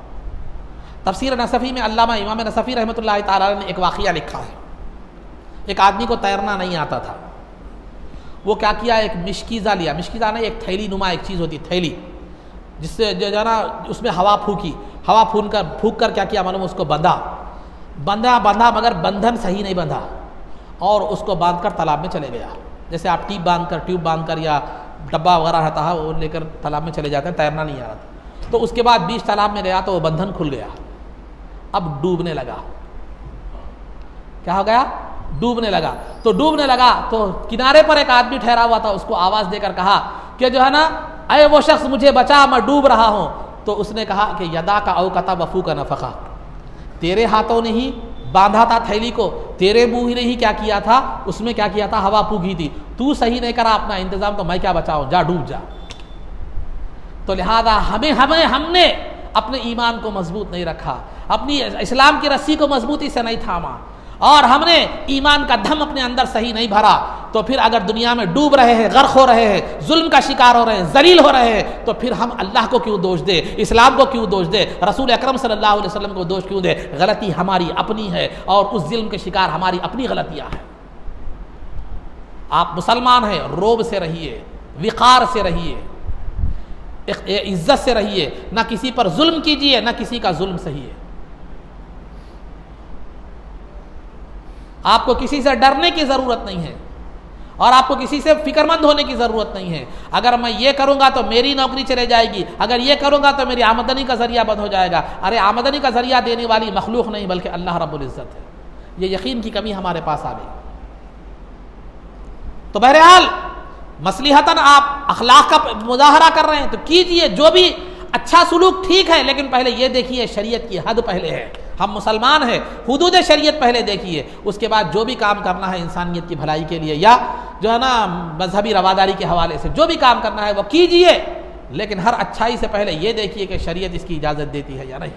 तफसीर नसफ़ी में अल्लामा इमाम नसफ़ी रहमतुल्लाह ताला ने एक वाक़िया लिखा है। एक आदमी को तैरना नहीं आता था, वो क्या किया, एक मिश्कीज़ा लिया। मिश्कीज़ा ना एक थैली नुमा एक चीज़ होती, थैली, जिससे जो है ना उसमें हवा फूकी, हवा फूक कर क्या किया मालूम, उसको बंधा मगर बंधन सही नहीं बंधा, और उसको बांधकर तालाब में चले गया। जैसे आप ट्यूब बांधकर या डब्बा वगैरह रहता है वो लेकर तालाब में चले जाते हैं, तैरना नहीं आ रहा था। तो उसके बाद बीच तालाब में गया तो वो बंधन खुल गया, अब डूबने लगा। क्या हो गया? डूबने लगा। तो डूबने लगा तो किनारे पर एक आदमी ठहरा हुआ था, उसको आवाज़ देकर कहा कि जो है ना, अरे वो शख्स मुझे बचा, मैं डूब रहा हूँ। तो उसने कहा कि यदा का औकता वफू का नफ़क़ा, तेरे हाथों ने ही बांधा था थैली को, तेरे मुंह ने ही क्या किया था, उसमें क्या किया था, हवा फूकी थी। तू सही नहीं करा अपना इंतजाम तो मैं क्या बचाऊं, जा डूब जा। तो लिहाजा हमने अपने ईमान को मजबूत नहीं रखा, अपनी इस्लाम की रस्सी को मजबूती से नहीं थामा, और हमने ईमान का दम अपने अंदर सही नहीं भरा, तो फिर अगर दुनिया में डूब रहे हैं, गर्क हो रहे हैं, जुल्म का शिकार हो रहे हैं, जलील हो रहे हैं, तो फिर हम अल्लाह को क्यों दोष दे, इस्लाम को क्यों दोष दे, रसूल अकरम सल्लल्लाहु अलैहि वसल्लम को दोष क्यों दे। गलती हमारी अपनी है और उस जुल्म के शिकार हमारी अपनी गलतियां हैं। आप मुसलमान हैं, रोब से रहिए, विकार से रहिए, इज्जत से रहिए, ना किसी पर जुल्म कीजिए, ना किसी का जुल्म सहिए। आपको किसी से डरने की ज़रूरत नहीं है और आपको किसी से फिक्रमंद होने की ज़रूरत नहीं है। अगर मैं ये करूँगा तो मेरी नौकरी चले जाएगी, अगर ये करूँगा तो मेरी आमदनी का ज़रिया बंद हो जाएगा। अरे आमदनी का ज़रिया देने वाली मखलूक नहीं बल्कि अल्लाह रब्बुल इज़्ज़त है। ये यकीन की कमी हमारे पास आ गई। तो बहरहाल मसलिहतन आप अखलाक का मुजाहरा कर रहे हैं तो कीजिए, जो भी अच्छा सुलूक ठीक है, लेकिन पहले ये देखिए शरीयत की हद पहले है। हम मुसलमान हैं, हुदूद शरीयत पहले देखिए, उसके बाद जो भी काम करना है इंसानियत की भलाई के लिए या जो है ना मजहबी रवादारी के हवाले से जो भी काम करना है वो कीजिए, लेकिन हर अच्छाई से पहले ये देखिए कि शरीयत इसकी इजाज़त देती है या नहीं।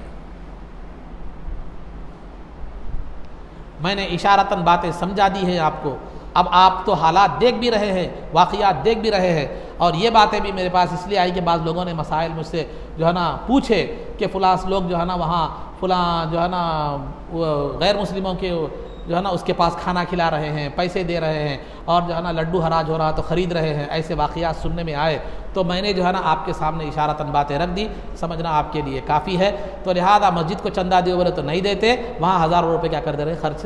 मैंने इशारतन बातें समझा दी है आपको। अब आप तो हालात देख भी रहे हैं, वाक़ियात देख भी रहे हैं, और ये बातें भी मेरे पास इसलिए आई कि बाज़ लोगों ने मसाइल मुझसे जो है ना पूछे कि फ़लाँ लोग जो है ना वहाँ फ़लाँ जो है ना गैर मुस्लिमों के जो है ना उसके पास खाना खिला रहे हैं, पैसे दे रहे हैं, और जो है ना लड्डू हराज हो रहा तो ख़रीद रहे हैं। ऐसे वाक़ियात सुनने में आए तो मैंने जो है ना आपके सामने इशारतन बातें रख दी, समझना आपके लिए काफ़ी है। तो लिहाजा मस्जिद को चंदा दिए बोले तो नहीं देते, वहाँ हज़ारों रुपये क्या कर दे रहे, खर्च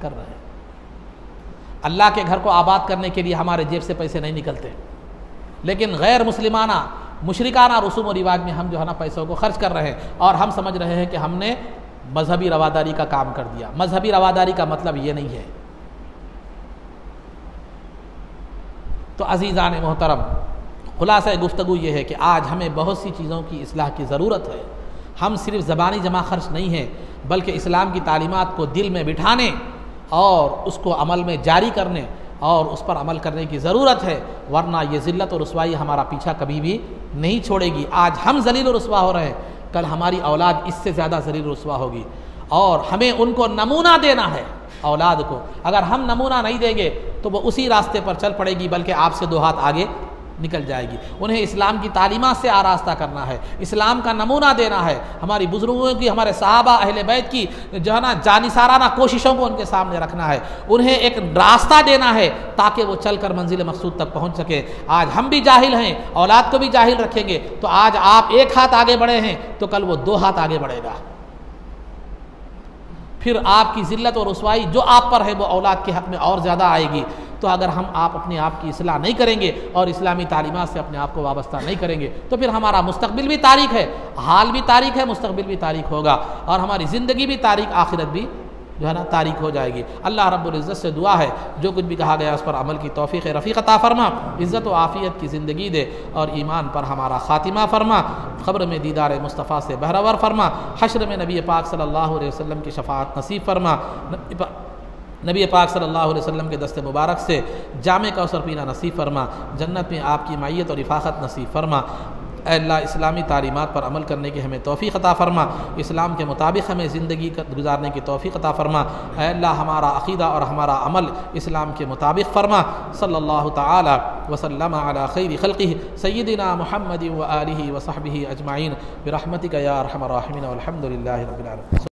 कर रहे हैं। अल्लाह के घर को आबाद करने के लिए हमारे जेब से पैसे नहीं निकलते, लेकिन गैर मुस्लिमाना मुशरिकाना रसूम और रिवाज में हम जो है ना पैसों को खर्च कर रहे हैं, और हम समझ रहे हैं कि हमने मजहबी रवादारी का काम कर दिया। मजहबी रवादारी का मतलब ये नहीं है। तो अज़ीज़ान मोहतरम, खुलासा गुफ्तगू ये है कि आज हमें बहुत सी चीज़ों की इस्लाह की ज़रूरत है। हम सिर्फ ज़बानी जमा खर्च नहीं है, बल्कि इस्लाम की तालीमात को दिल में बिठाने और उसको अमल में जारी करने और उस पर अमल करने की ज़रूरत है, वरना ये ज़िल्लत और रुसवाई हमारा पीछा कभी भी नहीं छोड़ेगी। आज हम ज़लील और रुसवा हो रहे हैं, कल हमारी औलाद इससे ज़्यादा ज़लील और रुसवा होगी, और हमें उनको नमूना देना है। औलाद को अगर हम नमूना नहीं देंगे तो वो उसी रास्ते पर चल पड़ेगी, बल्कि आपसे दो हाथ आगे निकल जाएगी। उन्हें इस्लाम की तालीमात से आरास्ता करना है, इस्लाम का नमूना देना है। हमारी बुजुर्गों की, हमारे सहाबा अहले बैत की जो है ना जानिसाराना कोशिशों को उनके सामने रखना है, उन्हें एक रास्ता देना है ताकि वो चलकर मंजिल मकसूद तक पहुंच सके। आज हम भी जाहिल हैं, औलाद को भी जाहिल रखेंगे तो आज आप एक हाथ आगे बढ़े हैं तो कल वो दो हाथ आगे बढ़ेगा। फिर आपकी ज़िल्लत और रुसवाई जो आप पर है वो औलाद के हक़ में और ज़्यादा आएगी। तो अगर हम आप अपने आप की इस्लाह नहीं करेंगे और इस्लामी तालीमात से अपने आप को वाबस्ता नहीं करेंगे तो फिर हमारा मुस्तक़बिल भी तारीख है, हाल भी तारीख है, मुस्तक़बिल भी तारीख होगा, और हमारी ज़िंदगी भी तारीख, आखिरत भी जो है ना तारीख हो जाएगी। अल्लाह रब्बुल इज़्ज़त से दुआ है जो कुछ भी कहा गया उस पर अमल की तौफ़ीक़ रफ़ीक़ अता फ़रमा, इज़्ज़त व आफ़ियत की ज़िंदगी दे और ईमान पर हमारा ख़ातिमा फ़रमा, क़ब्र में दीदार मुस्तफ़ा से बहरावर फ़रमा, हश्र में नबी पाक सल्लल्लाहु अलैहि वसल्लम की शफ़ाअत नसीब फ़रमा, नबी पाक सल्लल्लाहु अलैहि वसल्लम के दस्ते मुबारक से जामे कौसर पीना नसीब फ़रमा, जन्नत में आपकी मायत और इफ़ाक़त नसीब फ़रमा। ऐ अल्लाह इस्लामी तालीमात पर अमल करने की हमें तौफ़ीक़ अता फ़रमा, इस्लाम के मुताबिक हमें ज़िंदगी गुजारने की तौफ़ीक़ अता फ़रमा। ऐ अल्लाह हमारा अक़ीदा और हमारा अमल इस्लाम के मुताबिक फ़रमा। सल्लल्लाहु तआला वसल्लम अला खैरि ख़ल्क़िही सय्यिदिना मुहम्मदिन व आलिहि व सहबिही अजमाइन बिरहमतिका या अरहमर राहिमीन वल्हम्दुलिल्लाहि रब्बिल आलमीन।